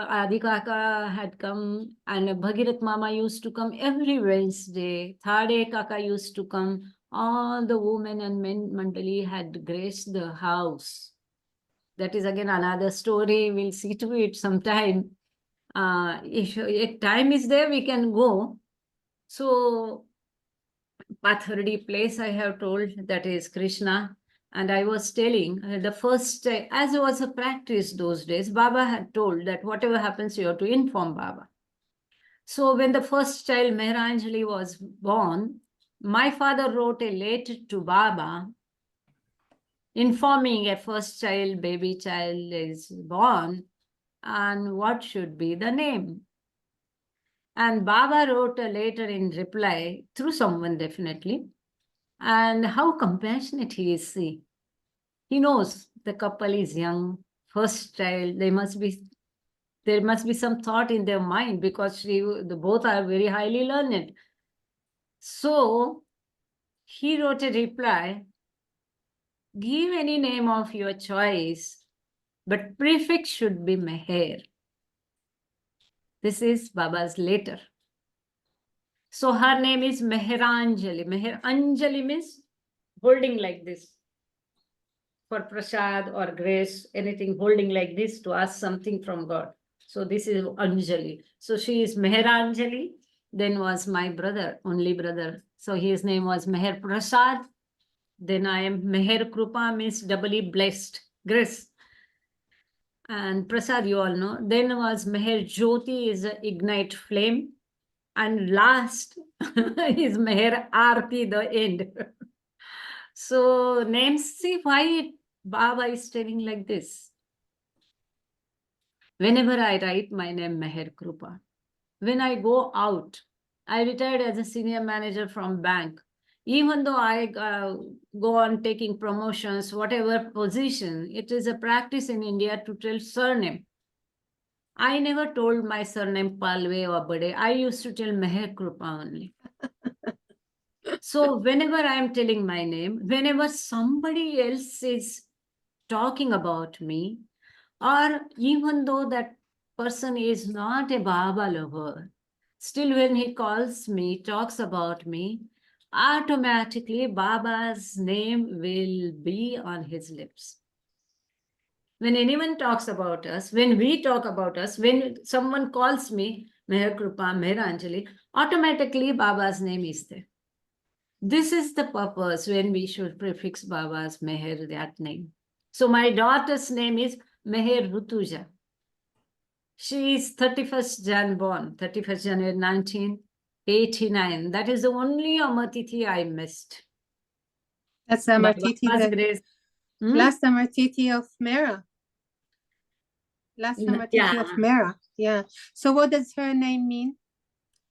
Adi Kaka had come, and Bhagirat Mama used to come every Wednesday. Thade Kaka used to come. All the women and men mandali had graced the house. That is again another story. We'll see to it sometime. If time is there, we can go. So Pathardi place I have told, that is Krishna. And I was telling the first, as it was a practice those days, Baba had told that whatever happens, you have to inform Baba. So when the first child, Meheranjali, was born, my father wrote a letter to Baba informing a first child, baby child is born and what should be the name. And Baba wrote a letter in reply through someone definitely. And how compassionate he is, see. He knows the couple is young, first child, there must be some thought in their mind because both are very highly learned. So he wrote a reply, give any name of your choice, but prefix should be Meher. This is Baba's letter. So her name is Meheranjali. Meheranjali means holding like this. For prasad or grace, anything holding like this to ask something from God. So this is Anjali. So she is Meheranjali. Then was my brother, only brother. So his name was Meher Prasad. Then I am Meherkrupa, means doubly blessed, grace. And Prasad, you all know. Then was Meher Jyoti, is an ignite flame. And last is Meher Aarti, the end. So names, see why Baba is telling like this. Whenever I write my name Meherkrupa, when I go out, I retired as a senior manager from bank. Even though I go on taking promotions, whatever position, it is a practice in India to tell surname. I never told my surname Palve or Bade. I used to tell Meherkrupa only. So whenever I am telling my name, whenever somebody else is talking about me, Or even though that person is not a Baba lover, still when he calls me, talks about me, automatically Baba's name will be on his lips. When anyone talks about us, when we talk about us, when someone calls me Meherkrupa, Meheranjali, automatically Baba's name is there. This is the purpose when we should prefix Baba's Meher, that name. So my daughter's name is Meherkrupa. She is 31st Jan born, 31st January 1989. That is the only Amatiti I missed. That's By Amartiti, Baba's the grace. last Amartiti of Mera. Last Amartiti of Mera. Yeah. So what does her name mean?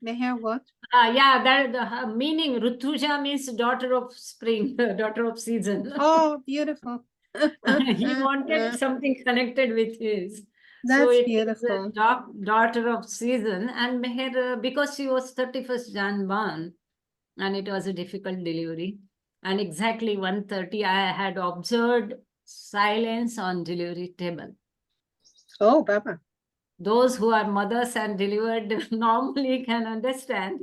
Meher what? Yeah, that her meaning Rutuja means daughter of spring, daughter of season. Oh, beautiful. He wanted something connected with his. So That's it is a beautiful. daughter of season. And Meher, because she was 31st Jan born, and it was a difficult delivery. And exactly 1:30, I had observed silence on delivery table. Oh, Baba. Those who are mothers and delivered normally can understand.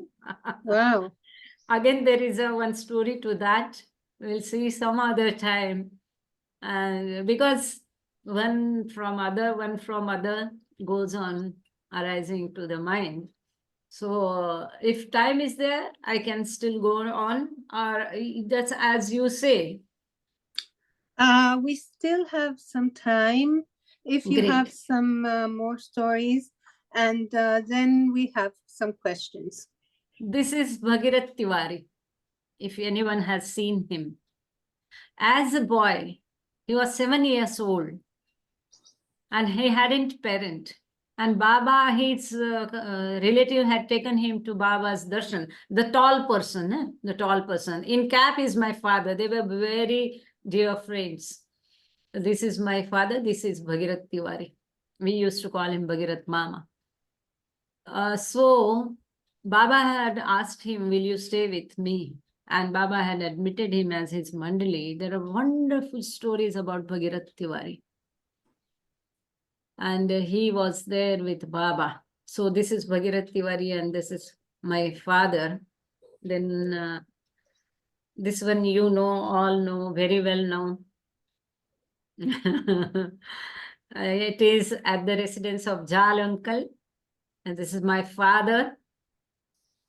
Wow. Again, there is one story to that. We'll see some other time. And because one from other goes on arising to the mind. So if time is there, I can still go on, or that's as you say. We still have some time. If you have Great. some more stories, and then we have some questions. This is Bhagirath Tiwari, if anyone has seen him. As a boy, he was 7 years old and he hadn't parent. And Baba, his relative had taken him to Baba's darshan. The tall person, the tall person. In cap is my father. They were very dear friends. This is my father. This is Bhagirath Tiwari. We used to call him Bhagirath Mama. So Baba had asked him, will you stay with me? And Baba had admitted him as his mandali. There are wonderful stories about Bhagirath Tiwari. And he was there with Baba. So this is Bhagirath Tiwari and this is my father. Then this one you know, all know, very well know. It is at the residence of Jal uncle. And this is my father.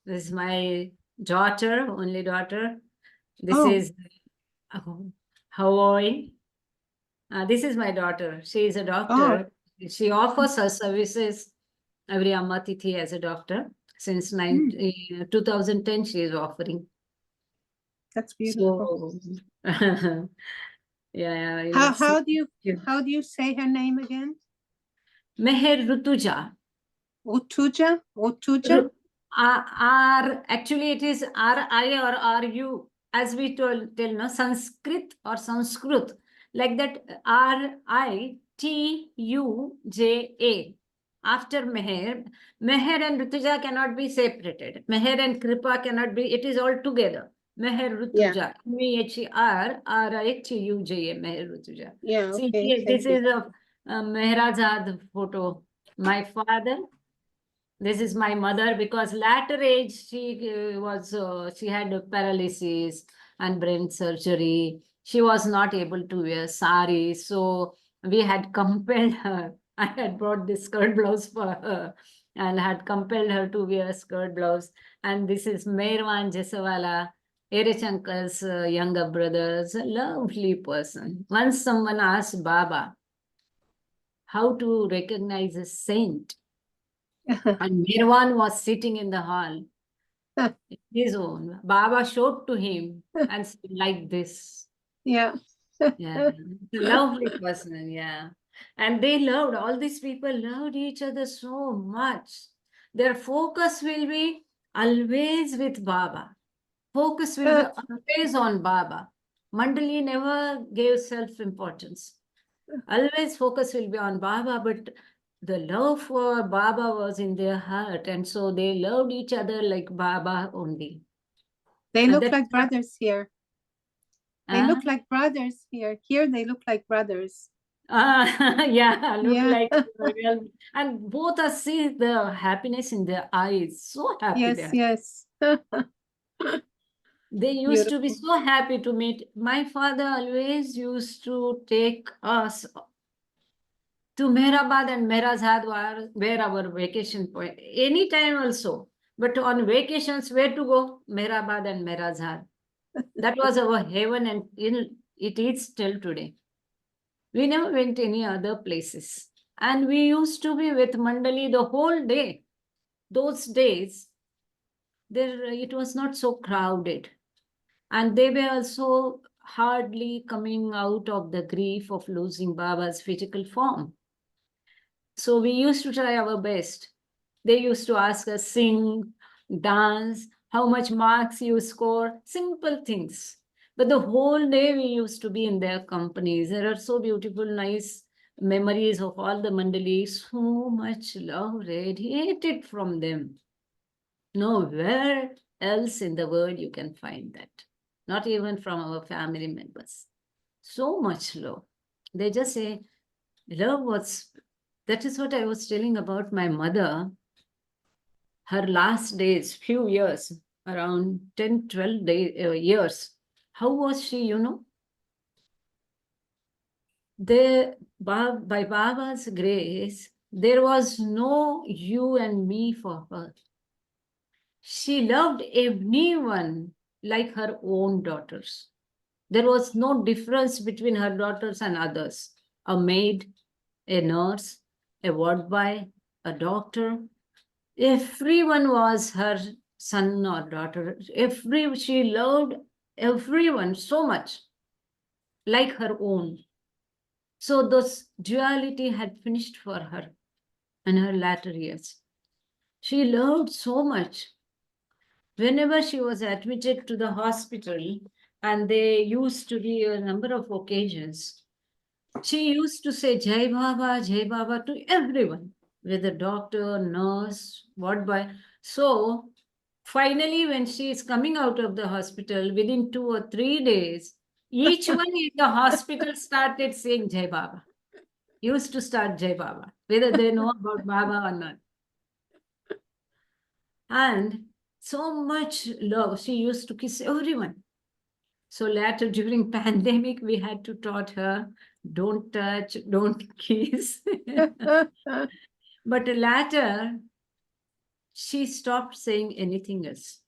This is my daughter, only daughter. This is Hawaii. This is my daughter. She is a doctor. She offers her services every Amatiti as a doctor. Since 2010, she is offering. That's beautiful. So, yeah. How do you say her name again? Meherkrupa. Otuja? Actually it is R-I or R-U, as we tell no, Sanskrit or Sanskrit, like that R-I-T-U-J-A. After Meher and Rutuja cannot be separated. Meher and Krupa cannot be, it is all together. Meherkrupa, M-E-H-E-R-R-I-T-U-J-A, Meherkrupa. Yeah, See, okay. this is a Meherajad photo. My father. This is my mother, because latter age she had paralysis and brain surgery. She was not able to wear sari, so we had compelled her. I had brought this skirt blouse for her and had compelled her to wear skirt blouse. And this is Meherwan Jesawala, Erich uncle's younger brother's a lovely person. Once someone asked Baba how to recognize a saint. And Meherwan was sitting in the hall, his own. Baba showed to him and said, like this. Yeah. Yeah, lovely person, yeah. And they loved, all these people loved each other so much. Their focus will be always with Baba. Focus will be always on Baba. Mandali never gave self-importance. Always focus will be on Baba, but the love for Baba was in their heart, and so they loved each other like Baba only. They And look that's like brothers here. They look like brothers here. Here they look like brothers. Yeah, look Yeah. like real. And both are see the happiness in their eyes. So happy Yes, they are. yes. They used to be Beautiful. so happy to meet. My father always used to take us to Mehrabad and Mehrazad where our vacation point. Anytime also. But on vacations, where to go? Mehrabad and Mehrazad. That was our heaven and it is till today. We never went any other places. And we used to be with Mandali the whole day. Those days, there it was not so crowded. And they were also hardly coming out of the grief of losing Baba's physical form. So we used to try our best. They used to ask us sing, dance, how much marks you score, simple things. But the whole day we used to be in their companies. There are so beautiful, nice memories of all the mandalis. So much love radiated from them. Nowhere else in the world you can find that. Not even from our family members. So much love. They just say, love was, that is what I was telling about my mother. Her last days, few years, around 10, 12 years. How was she, you know? By Baba's grace, there was no you and me for her. She loved everyone like her own daughters. There was no difference between her daughters and others. A maid, a nurse, a ward boy, a doctor. Everyone was her son or daughter. She loved everyone so much, like her own. So this duality had finished for her in her latter years. She loved so much. Whenever she was admitted to the hospital, and they used to be a number of occasions, she used to say Jai Baba to everyone, whether doctor, nurse, what by. So finally, when she is coming out of the hospital, within 2 or 3 days, each one in the hospital started saying Jai Baba. Used to start Jai Baba, whether they know about Baba or not. And so much love. She used to kiss everyone. So later during pandemic, we had to taught her, don't touch, don't kiss. But later, she stopped saying anything else.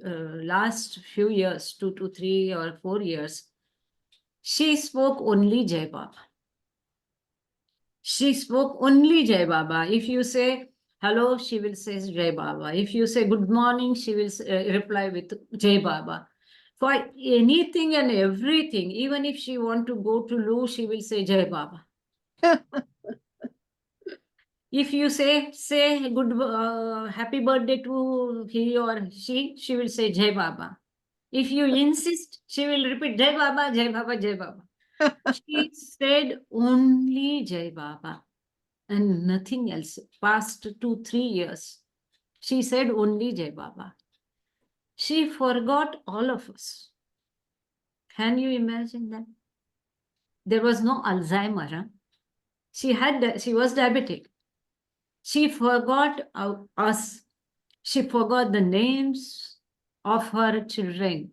Last few years, 2 to 3 or 4 years, she spoke only Jai Baba. She spoke only Jai Baba. If you say hello, she will say Jai Baba. If you say good morning, she will reply with Jai Baba. For anything and everything, even if she want to go to loo, she will say Jai Baba. If you say good happy birthday to he or she will say Jai Baba. If you insist, she will repeat Jai Baba, Jai Baba, Jai Baba. She said only Jai Baba and nothing else. Past 2, 3 years, she said only Jai Baba. She forgot all of us. Can you imagine that? There was no Alzheimer. Huh? She was diabetic. She forgot us. She forgot the names of her children.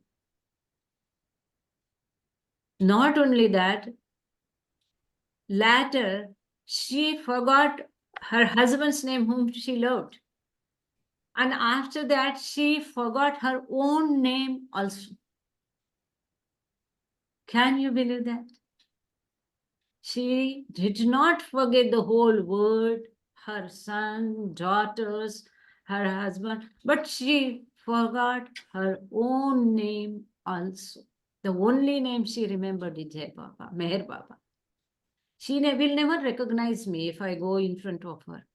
Not only that, later she forgot her husband's name whom she loved. And after that, she forgot her own name also. Can you believe that? She did not forget the whole world, her son, daughters, her husband, but she forgot her own name also. The only name she remembered is Jai Baba, Meher Baba. She will never recognize me if I go in front of her.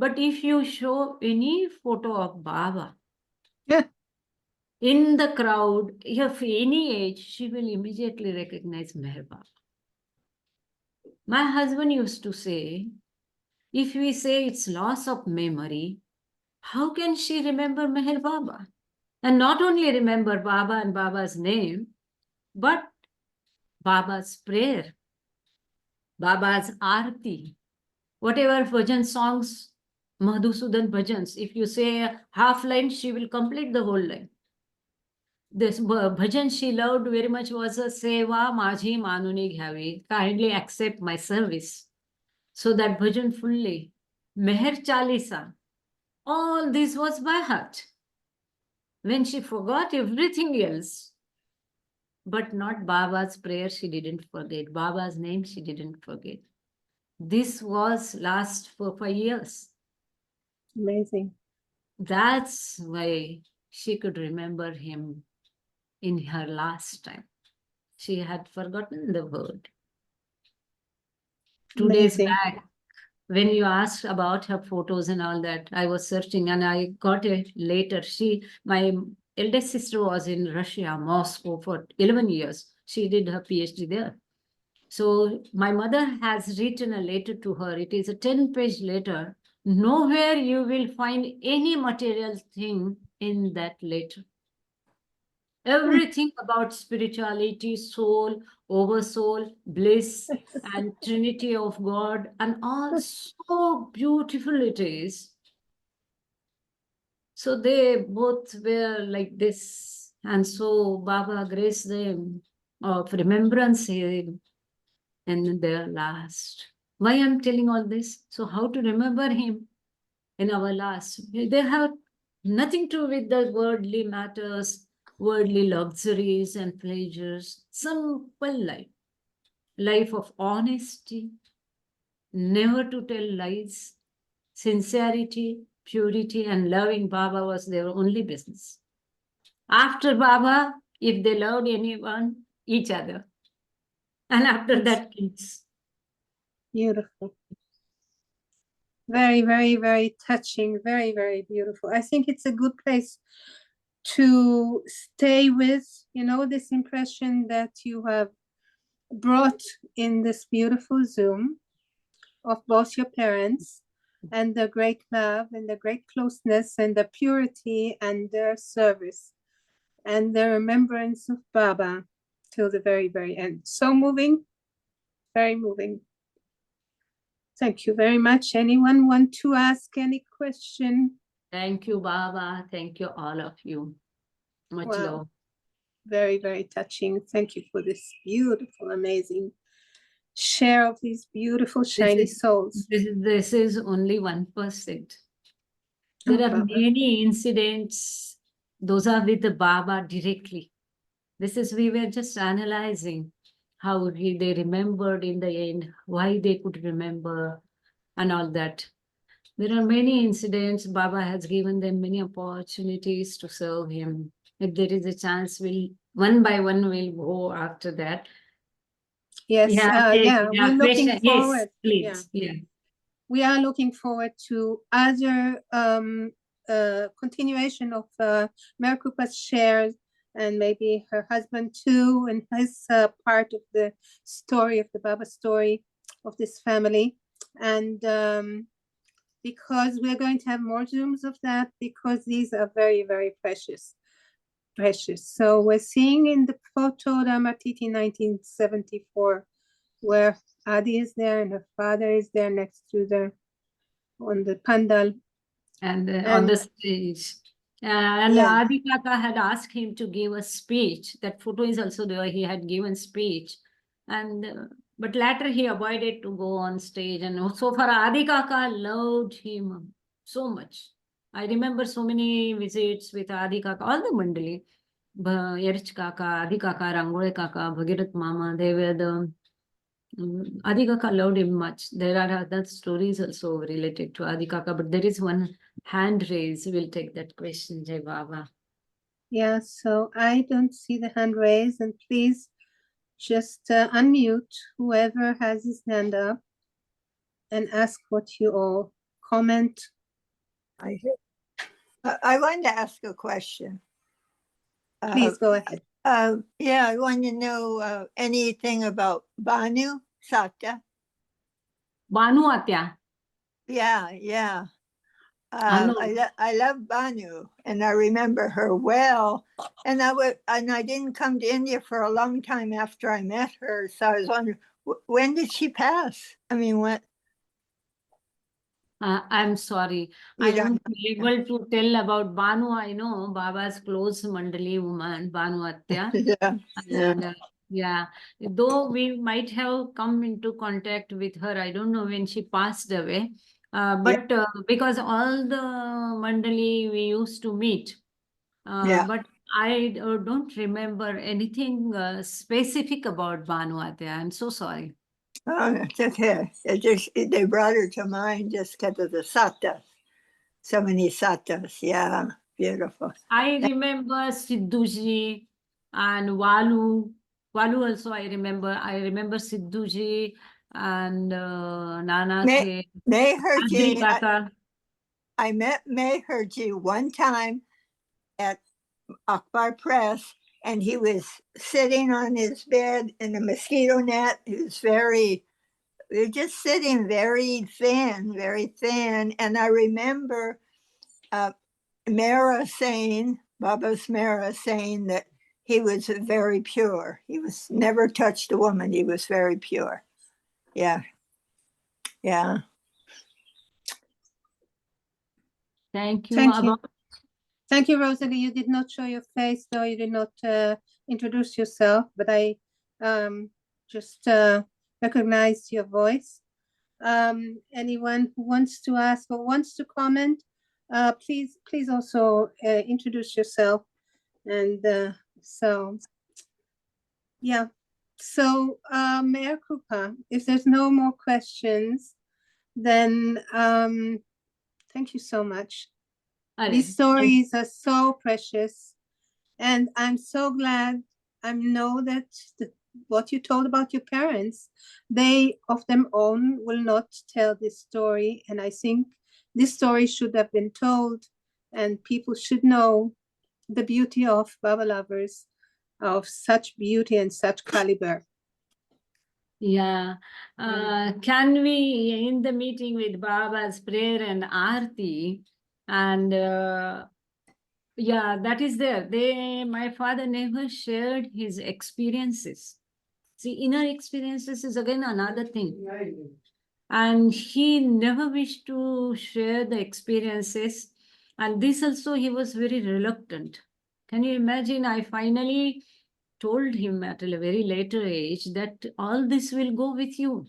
But if you show any photo of Baba in the crowd, of any age, she will immediately recognize Meher Baba. My husband used to say, if we say it's loss of memory, how can she remember Meher Baba? And not only remember Baba and Baba's name, but Baba's prayer. Baba's Aarti, whatever bhajan songs, Madhusudan bhajans, if you say a half line, she will complete the whole line. This bhajan she loved very much was a Seva Majhi Manuni Ghavi, kindly accept my service. So that bhajan fully, Meher Chalisa, all this was by heart. When she forgot everything else, but not Baba's prayer, she didn't forget. Baba's name, she didn't forget. This was last for 5 years. Amazing. That's why she could remember him in her last time. She had forgotten the word. 2 days Amazing. back, when you asked about her photos and all that, I was searching and I got it later. My eldest sister was in Russia, Moscow for 11 years. She did her PhD there. So my mother has written a letter to her. It is a 10-page letter. Nowhere you will find any material thing in that letter. Everything about spirituality, soul, oversoul, bliss, and Trinity of God, and all so beautiful it is. So they both were like this. And so Baba graced them of remembrance in their last. Why I'm telling all this? So how to remember him in our last? They have nothing to do with the worldly matters, worldly luxuries and pleasures. Simple life of honesty, never to tell lies, sincerity, purity, and loving Baba was their only business. After Baba, if they loved anyone, each other. And after that, kids. Beautiful. Very, very, very touching. Very, very beautiful. I think it's a good place to stay with, this impression that you have brought in this beautiful Zoom of both your parents and the great love and the great closeness and the purity and their service and the remembrance of Baba till the very, very end. So moving, very moving. Thank you very much. Anyone want to ask any question? Thank you, Baba. Thank you, all of you. Much Wow. love. Very, very touching. Thank you for this beautiful, amazing share of these beautiful, shiny souls. This is only 1%. There Oh, are Baba. many incidents, those are with the Baba directly. We were just analyzing how they remembered in the end, why they could remember and all that. There are many incidents. Baba has given them many opportunities to serve him. If there is a chance, one by one we'll go after that. Yes, we're looking question. forward. Yes, please. Yeah. We are looking forward to other continuation of Meherkrupa's shares and maybe her husband too, and his part of the story of the Baba story of this family. And because we're going to have more Zooms of that, because these are very, very precious. So we're seeing in the photo Ramatiti 1974, where Adi is there and her father is there next to on the pandal. And on the stage. And Yes. Adi Kaka had asked him to give a speech. That photo is also there. He had given speech. And but later he avoided to go on stage. And so far Adi Kaka loved him so much. I remember so many visits with Adi Kaka, all the Mandali. Yerich Kaka, Adi Kaka, Rangole Kaka, Bhagirat Mama, they were the Adi Kaka loved him much. There are other stories also related to Adi Kaka, but there is one hand raised. We'll take that question, Jai Baba. Yeah, so I don't see the hand raised, and please just unmute whoever has his hand up and ask what you all comment. I wanted to ask a question. Please go ahead. Yeah, I want to know anything about Banu Satya. Banu Atya. Yeah. know. I love Banu, and I remember her well. And I didn't come to India for a long time after I met her, so I was wondering, When did she pass? I mean, what? I'm sorry. You I don't won't be able to tell about Banu. I know Baba's close Mandali woman, Banu Atya. Yeah, yeah, And yeah, though we might have come into contact with her, I don't know when she passed away. But because all the Mandali we used to meet, yeah. but I don't remember anything specific about Banu Atya. I'm so sorry. Oh, it's okay. They brought her to mind just because of the satas. So many satas. Yeah, beautiful. I remember Siddhuji and Walu. Walu also I remember. I remember Siddhuji and Nana May the Abdul Meherji, Kaka. I met Meherji one time at Akbar Press, and he was sitting on his bed in a mosquito net. He was we were just sitting very thin. And I remember Baba's Mara saying that he was very pure. He was never touched a woman. He was very pure. Yeah. Yeah. Thank you. Thank you. Thank you, Rosalie. You did not show your face, though you did not introduce yourself, but I just recognized your voice. Anyone who wants to ask or wants to comment, please also introduce yourself. And so, yeah. So, Meherkrupa, if there's no more questions, then thank you so much. These stories are so precious, and I'm so glad I know that what you told about your parents, they of them own will not tell this story, and I think this story should have been told, and people should know the beauty of Baba lovers of such beauty and such caliber. Yeah. Can we, in the meeting with Baba's prayer and Aarti, and yeah, that is there. My father never shared his experiences. See, inner experiences is again another thing. And he never wished to share the experiences. And this also, he was very reluctant. Can you imagine? I finally told him at a very later age that all this will go with you.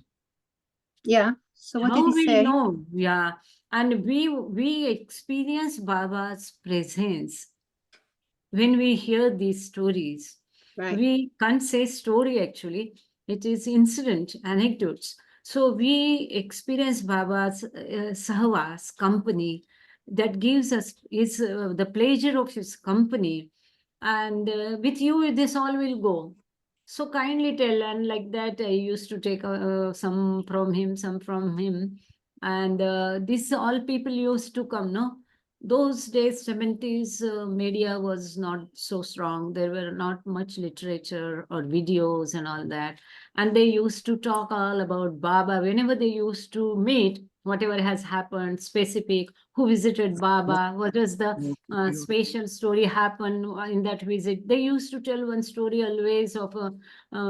Yeah. So what How did he we say? know? Yeah. And we experience Baba's presence when we hear these stories. Right. We can't say story actually. It is incident, anecdotes. So we experience Baba's sahwas, company, that gives us the pleasure of his company. And with you, this all will go. So kindly tell, and like that, I used to take some from him, some from him. And this all people used to come, no? Those days, 70s, media was not so strong. There were not much literature or videos and all that. And they used to talk all about Baba. Whenever they used to meet, whatever has happened, specific, who visited Baba, what was the special story happened in that visit. They used to tell one story always of a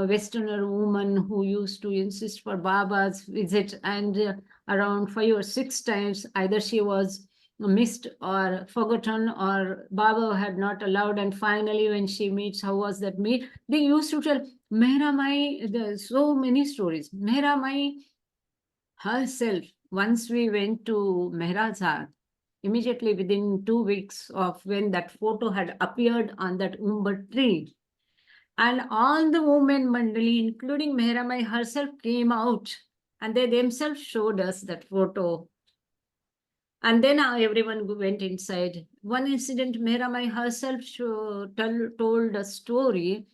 Westerner woman who used to insist for Baba's visit, and around 5 or 6 times, either she was missed or forgotten, or Baba had not allowed. And finally, when she meets, how was that meet? They used to tell Mehra Mai, there's so many stories. Mehra Mai herself, once we went to Mehrazad, immediately within 2 weeks of when that photo had appeared on that umber tree, and all the women mandali, including Mehra Mai herself, came out, and they themselves showed us that photo. And then everyone went inside. One incident, Mehra Mai herself told a story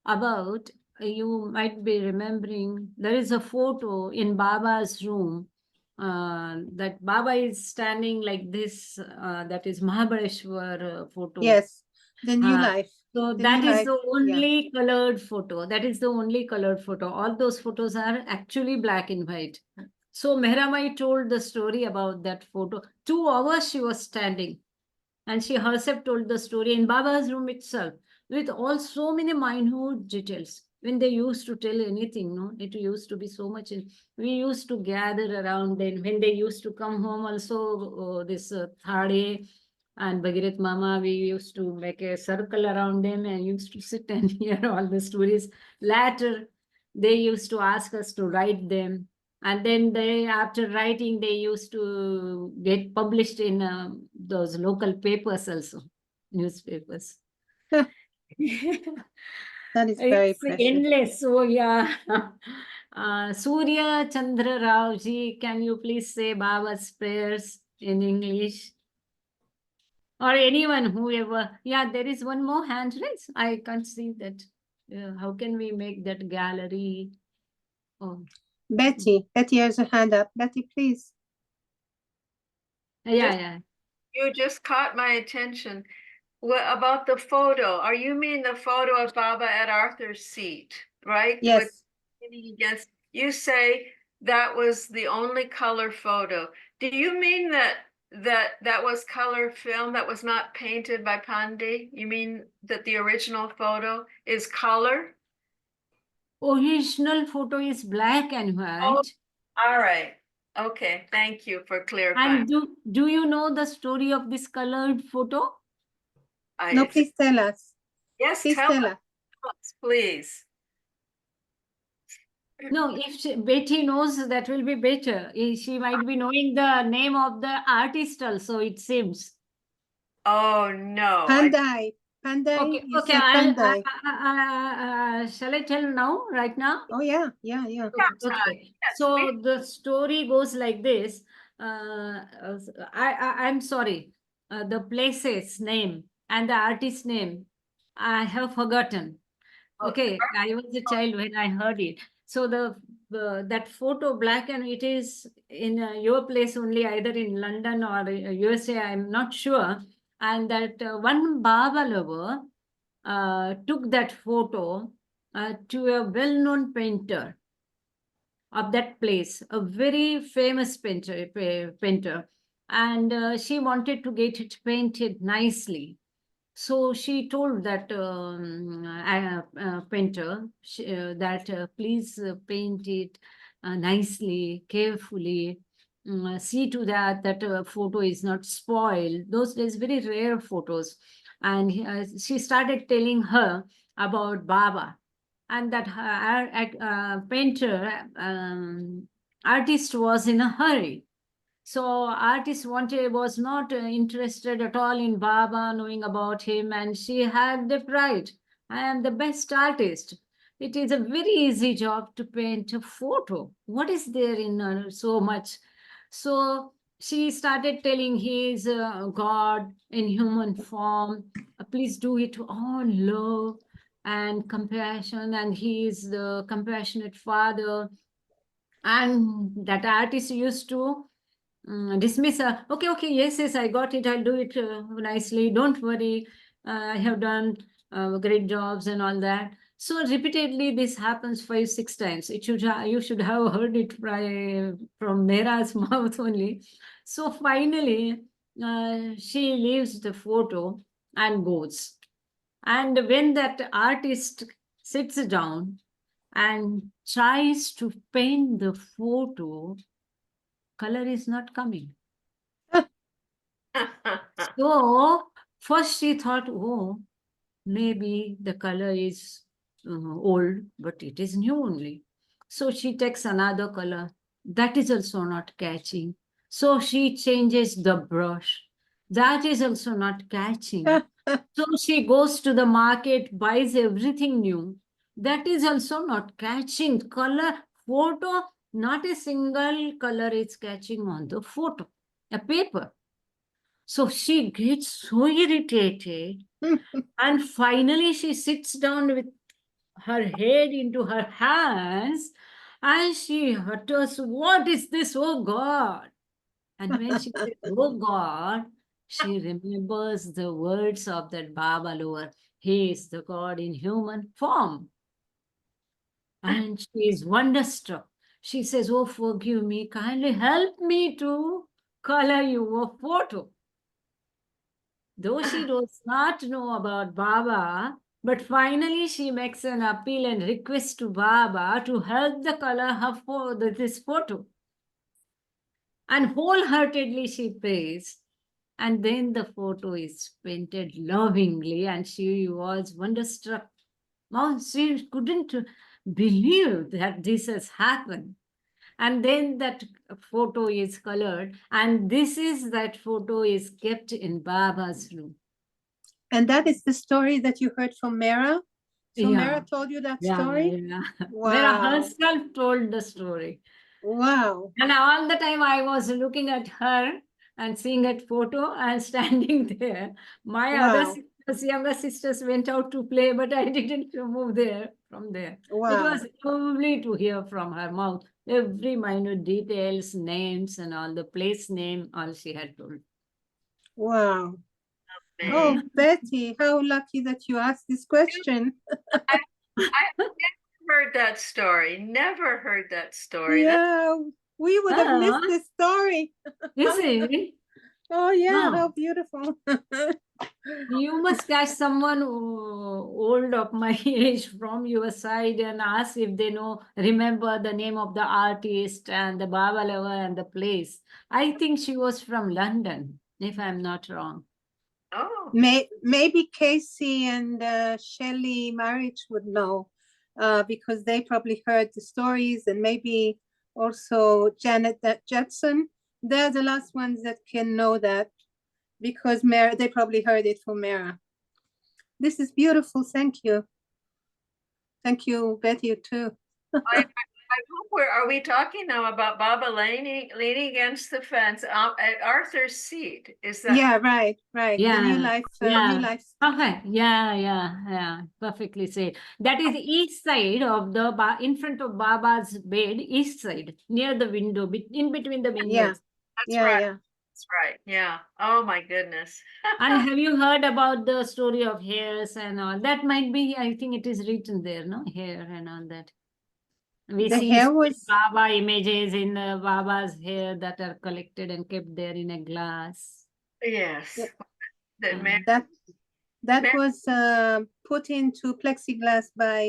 about, you might be remembering, there is a photo in Baba's room that Baba is standing like this. That is Mahabaleshwar photo. Yes, the new life. So The that new is life, the yeah. only colored photo. That is the only colored photo. All those photos are actually black and white. So Mehra Mai told the story about that photo. 2 hours she was standing, and she herself told the story in Baba's room itself with all so many minute details. when they used to tell anything, no, it used to be so much. We used to gather around, and when they used to come home also, this Thade and Bhagirat Mama, we used to make a circle around them and used to sit and hear all the stories. Later, they used to ask us to write them. And then they, after writing, they used to get published in those local papers also, newspapers. That is very It's precious. endless. So yeah. Surya Chandra Rao ji, can you please say Baba's prayers in English? Or anyone, whoever. Yeah, there is one more hand raise. I can't see that. How can we make that gallery? Oh, Betty has a hand up. Betty, please. yeah, yeah. You just caught my attention. What about the photo? Are you mean the photo of Baba at Arthur's seat, right? Yes. With leaning against, you say that was the only color photo. Do you mean that was color film, that was not painted by Pandey? You mean that the original photo is color? Original photo is black and white. All right. Okay, thank you for clarifying. And do you know the story of this colored photo? No, please tell us. Yes, Please tell tell us. us, please. No, if Betty knows, that will be better. She might be knowing the name of the artist also, it seems. Oh, no. Pandai. Pandai. Okay, You okay. said Pandai. Shall I tell now, right now? Oh, yeah. Okay. Yes, So the story goes like this. I'm sorry. The place's name and the artist's name, I have forgotten. Okay, I was a child when I heard it. So that photo, black and it is in your place only, either in London or USA, I'm not sure. And that one Baba lover took that photo to a well-known painter of that place, a very famous painter, and she wanted to get it painted nicely. So she told that painter that please paint it nicely, carefully. See to that photo is not spoiled. Those days, very rare photos. And she started telling her about Baba, and that painter artist was in a hurry. So artist was not interested at all in Baba, knowing about him, and she had the pride. I am the best artist. It is a very easy job to paint a photo. What is there in so much? So she started telling he is God in human form. Please do it all love and compassion, and he is the compassionate father. And that artist used to dismiss her. Okay, yes, I got it. I'll do it nicely. Don't worry. I have done great jobs and all that. So repeatedly, this happens 5-6 times. You should have heard it from Mera's mouth only. So finally, she leaves the photo and goes. And when that artist sits down and tries to paint the photo, color is not coming. So first she thought, oh, maybe the color is old, but it is new only. So she takes another color. That is also not catching. So she changes the brush. That is also not catching. So she goes to the market, buys everything new. That is also not catching. Color, photo, not a single color is catching on the photo, a paper. So she gets so irritated. And finally, she sits down with her head into her hands and she utters, "What is this, oh God?" And when she says, "Oh God," she remembers the words of that Baba lover. He is the God in human form. And she is wonderstruck. She says, "Oh, forgive me, kindly help me to color you a photo." Though she does not know about Baba, But finally, she makes an appeal and request to Baba to help the color this photo. And wholeheartedly she prays. And then the photo is painted lovingly, and she was wonderstruck. Oh, she couldn't believe that this has happened. And then that photo is colored, and that photo is kept in Baba's room. And that is the story that you heard from Mera? So Yeah. Mera told you that Yeah, story? yeah. Mera Wow. herself told the story. Wow. And all the time I was looking at her and seeing that photo and standing there. My other Wow. sisters, younger sisters went out to play, but I didn't move from there. It Wow. was lovely to hear from her mouth every minute details, names, and all the place name, all she had told. Wow. Man. Oh, Betty, how lucky that you asked this question. I never heard that story. Never heard that story. Yeah, we would have missed Ah, this story. is it? Oh, yeah, Wow. how beautiful. You must catch someone old of my age from your side and ask if they remember the name of the artist and the Baba lover and the place. I think she was from London, if I'm not wrong. Oh, Maybe Casey and Shelley Marriage would know because they probably heard the stories, and maybe also Janet Judson. They're the last ones that can know that because they probably heard it from Mara. This is beautiful. Thank you. Thank you, Betty, too. I hope are we talking now about Baba leaning against the fence at Arthur's seat? Is that? Yeah, right. The New Yeah, Life. yeah. New Life. Okay. Yeah. Perfectly said. That is east side of the in front of Baba's bed, east side, near the window, in between the windows. Yeah. That's Yeah, right. yeah. That's right. Yeah. Oh my goodness. And have you heard about the story of hairs and all? That might be, I think it is written there, no? Hair and all that. We The see hair was Baba images in Baba's hair that are collected and kept there in a glass. Yes. Yeah. That man. that Mar- was put into plexiglass by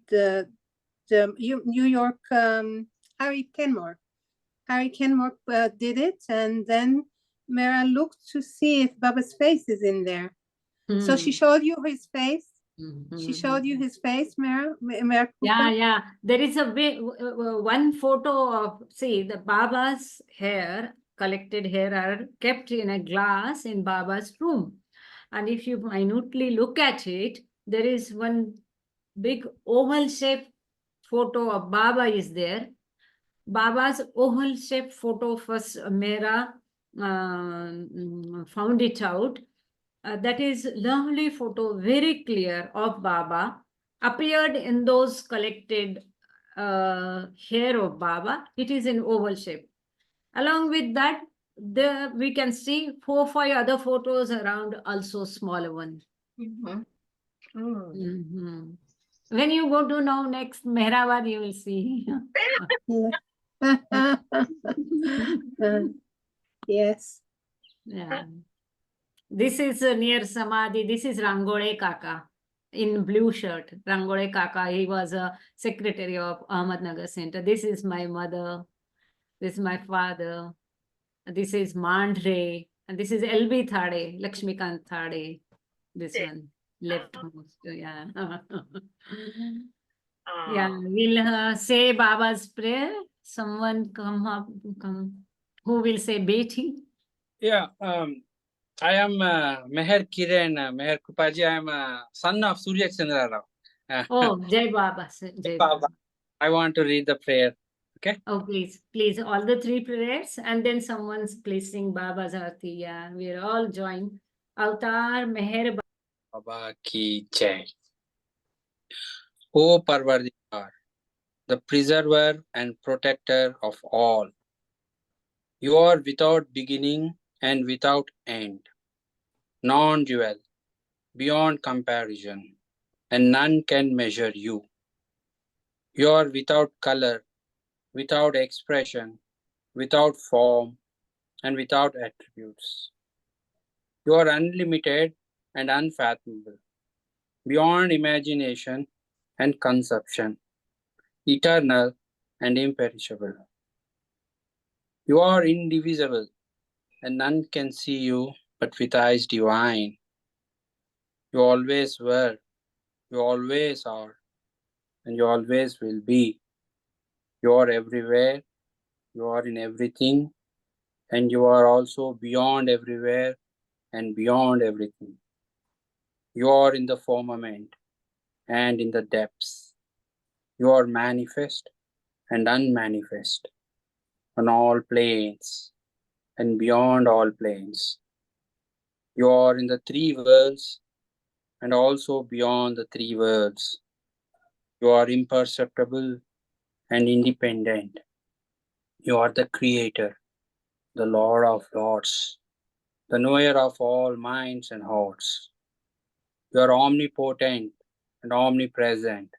the New York Harry Kenmore. Harry Kenmore did it, and then Mara looked to see if Baba's face is in there. So she showed you his face. She showed you his face, Mara. Yeah. There is a one photo of, see, the Baba's hair, collected hair, are kept in a glass in Baba's room. And if you minutely look at it, there is one big oval shaped photo of Baba is there. Baba's oval shaped photo first Mera found it out. That is lovely photo, very clear, of Baba, appeared in those collected hair of Baba. It is in oval shape. Along with that, we can see 4-5 other photos around, also smaller ones. Mhm. Mm. When you go to now next Mehrabad, you will see. Yes. Yeah. This is near Samadhi. This is Rangole Kaka in blue shirt. Rangole Kaka, he was a secretary of Ahmednagar Center. This is my mother. This is my father. This is Mandre. And this is LB Thade, Lakshmikant Thade. This Yeah. one, leftmost. Yeah. Oh. Yeah, we'll say Baba's prayer. Someone come. Who will say Beti? Yeah, I am Meherkrupa ji. I am a son of Surya Chandra Rao. Oh, Jai Baba. Jai Baba. Baba. I want to read the prayer. Okay. Oh, please, all the 3 prayers, and then someone's placing Baba's Arti. Yeah, we're all joined. Avatar Meher Baba ki jai. O Parvardikar, the preserver and protector of all. You are without beginning and without end, non-dual, beyond comparison, and none can measure you. You are without color, without expression, without form, and without attributes. You are unlimited and unfathomable, beyond imagination and conception, eternal and imperishable. You are indivisible, and none can see you but with eyes divine. You always were, you always are, and you always will be. You are everywhere, you are in everything, and you are also beyond everywhere and beyond everything. You are in the firmament and in the depths. You are manifest and unmanifest on all planes and beyond all planes. You are in the three worlds and also beyond the three worlds. You are imperceptible and independent. You are the Creator, the Lord of Lords, the knower of all minds and hearts. You are omnipotent and omnipresent.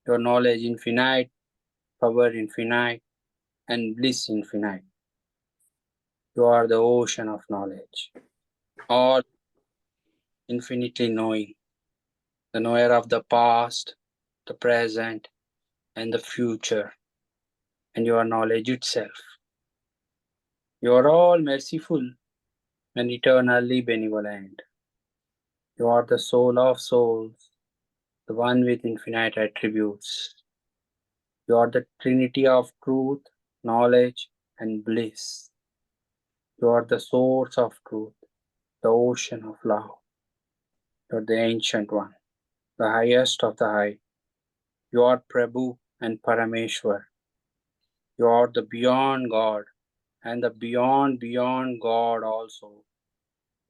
Your knowledge infinite, power infinite, and bliss infinite. You are the ocean of knowledge, all infinitely knowing, the knower of the past, the present, and the future, and your knowledge itself. You are all merciful and eternally benevolent. You are the soul of souls, the one with infinite attributes. You are the trinity of truth, knowledge, and bliss. You are the source of truth, the ocean of love. You are the ancient one, the highest of the high. You are Prabhu and Parameshwar. You are the beyond God and the beyond God also.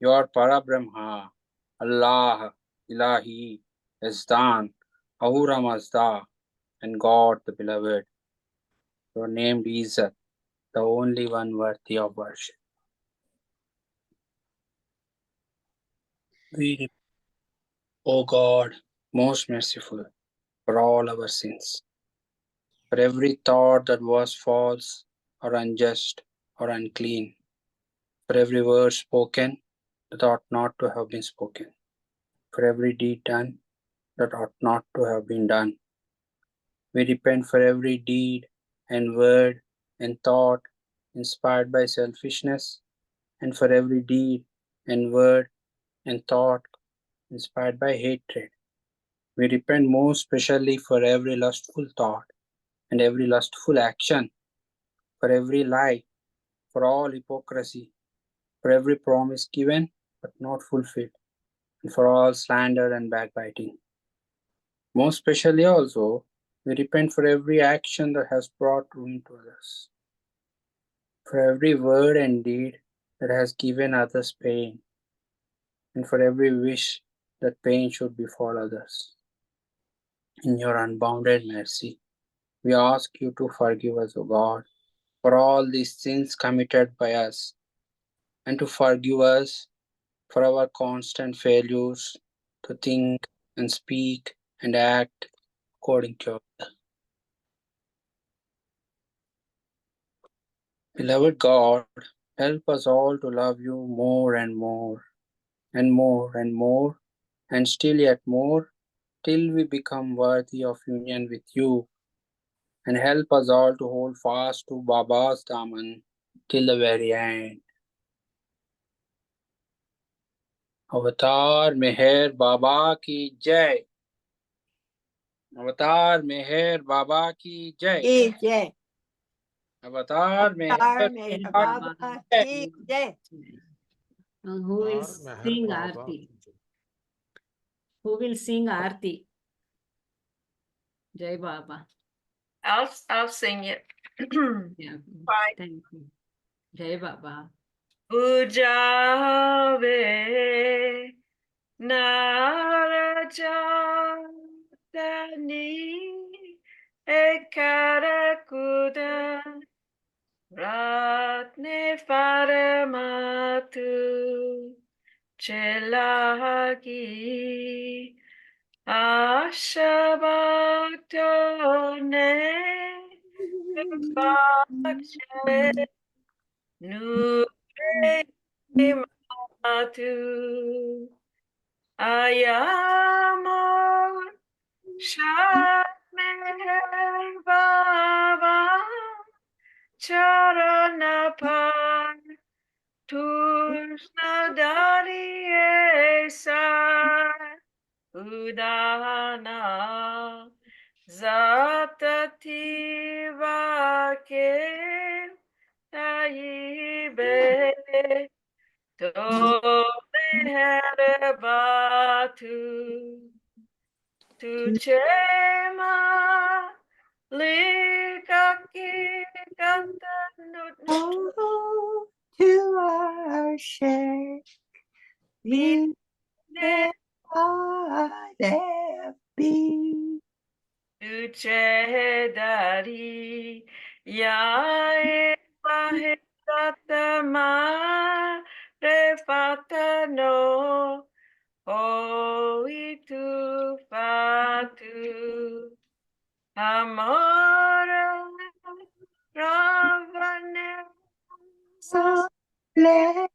You are Parabrahma, Allah, Ilahi, Yazdan, Ahura Mazda, and God the Beloved. You are named Izzat, the only one worthy of worship. We, O God, most merciful, for all our sins, for every thought that was false or unjust or unclean, for every word spoken that ought not to have been spoken, for every deed done that ought not to have been done. We repent for every deed and word and thought inspired by selfishness, and for every deed and word and thought inspired by hatred. We repent most especially for every lustful thought and every lustful action, for every lie, for all hypocrisy, for every promise given but not fulfilled, and for all slander and backbiting. Most especially also, we repent for every action that has brought ruin to others, for every word and deed that has given others pain, and for every wish that pain should befall others. In your unbounded mercy, we ask you to forgive us, O God, for all these sins committed by us, and to forgive us for our constant failures to think and speak and act according to your will. Beloved God, help us all to love you more and more, and more and more, and still yet more, till we become worthy of union with you, and help us all to hold fast to Baba's Daman till the very end. अवतार मेहर बाबा की जय. अवतार मेहर बाबा की जय. Jai. अवतार मेहर Avatar Meher बाबा Baba की ki jai. Who will sing Aarti? Who will sing Aarti? Jai Baba. I'll sing it. Yeah. Fine. Thank you. Jai Baba. Pujave Narajadani Ekarakuda Ratne Paramatu Chelagi Ashabhaktone Vakshe Nure Atu Ayamo Meher Baba Charanapan Tushnadari Esa Udana Zatativa Ke Taibe To Meher Batu Tu Chema Likaki Katanut Oh, to our share, we never be. Tuche dari yae pahitatama refatano o itu fatu amora ravane So let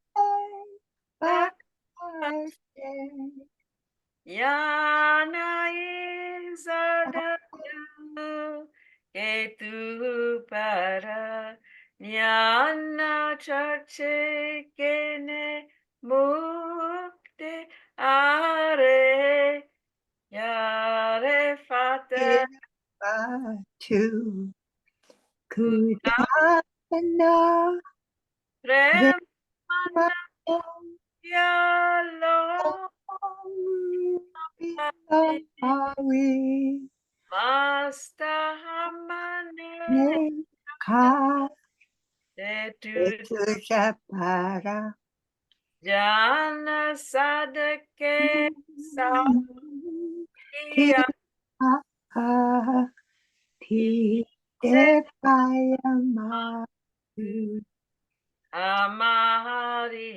our share. Yana izadatu ketu para Nyana chache kene mukte are yare fata To Kudana remana yalo we Masta hamane Ka tetu Japara jana sadake sa Ti Devayama amari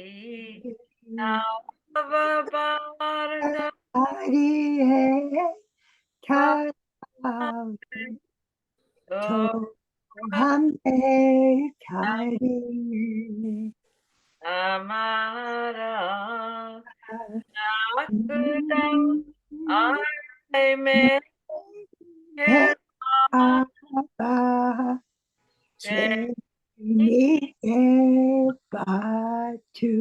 navabarta Hariye Tarav Tohame Kari amara nakuta aime Abba Cheni Batu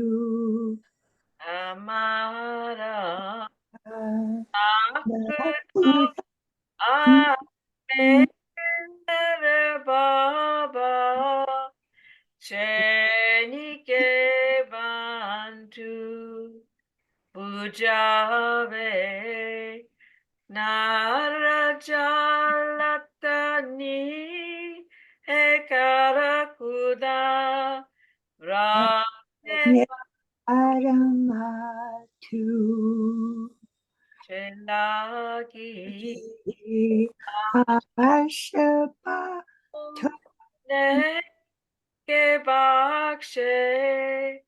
amara Nakuta Meher Baba Chenike Bantu Pujave Narajalatani Ekarakuda Rane Aramatu Chelagi Ashapa Ne ke bakshe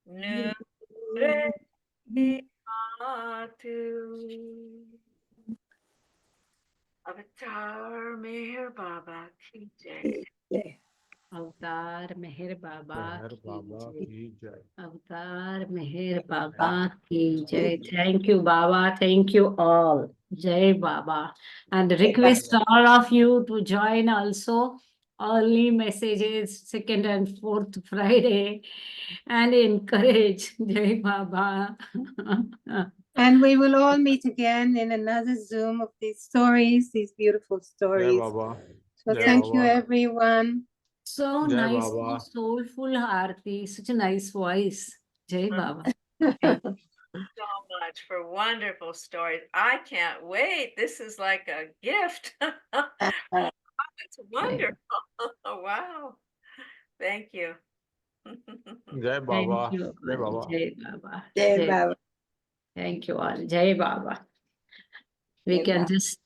nure atu avatar meher baba ki jai. Avatar Meher Baba Meher ki Baba jai. ki jai. Avatar Meher Baba ki jai. Thank you, Baba. Thank you all. Jai Baba. And request all of you to join also. Early messages, second and fourth Friday. And encourage. Jai Baba. And we will all meet again in another Zoom of these stories, these beautiful Jai stories. Baba. So Jai thank you, Baba. everyone. So Jai nice, so Baba. soulful, Aarti. Such a nice voice. Jai Baba. So much for wonderful stories. I can't wait. This is like a gift. It's wonderful. Wow. Thank you. Jai Thank Baba. you. Jai Baba. Jai Baba. Jai Jai- Baba. Thank you all. Jai Baba. We Jai can Baba. just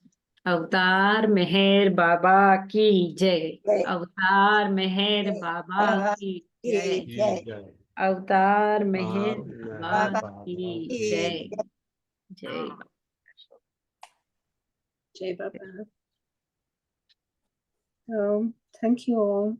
Avatar Meher Baba ki jai. Jai. Avatar Meher Baba ki jai. Ki Jai. jai. Avatar Meher Meher Baba Baba ki ki jai. Jai Baba. Jai Baba. So thank you all.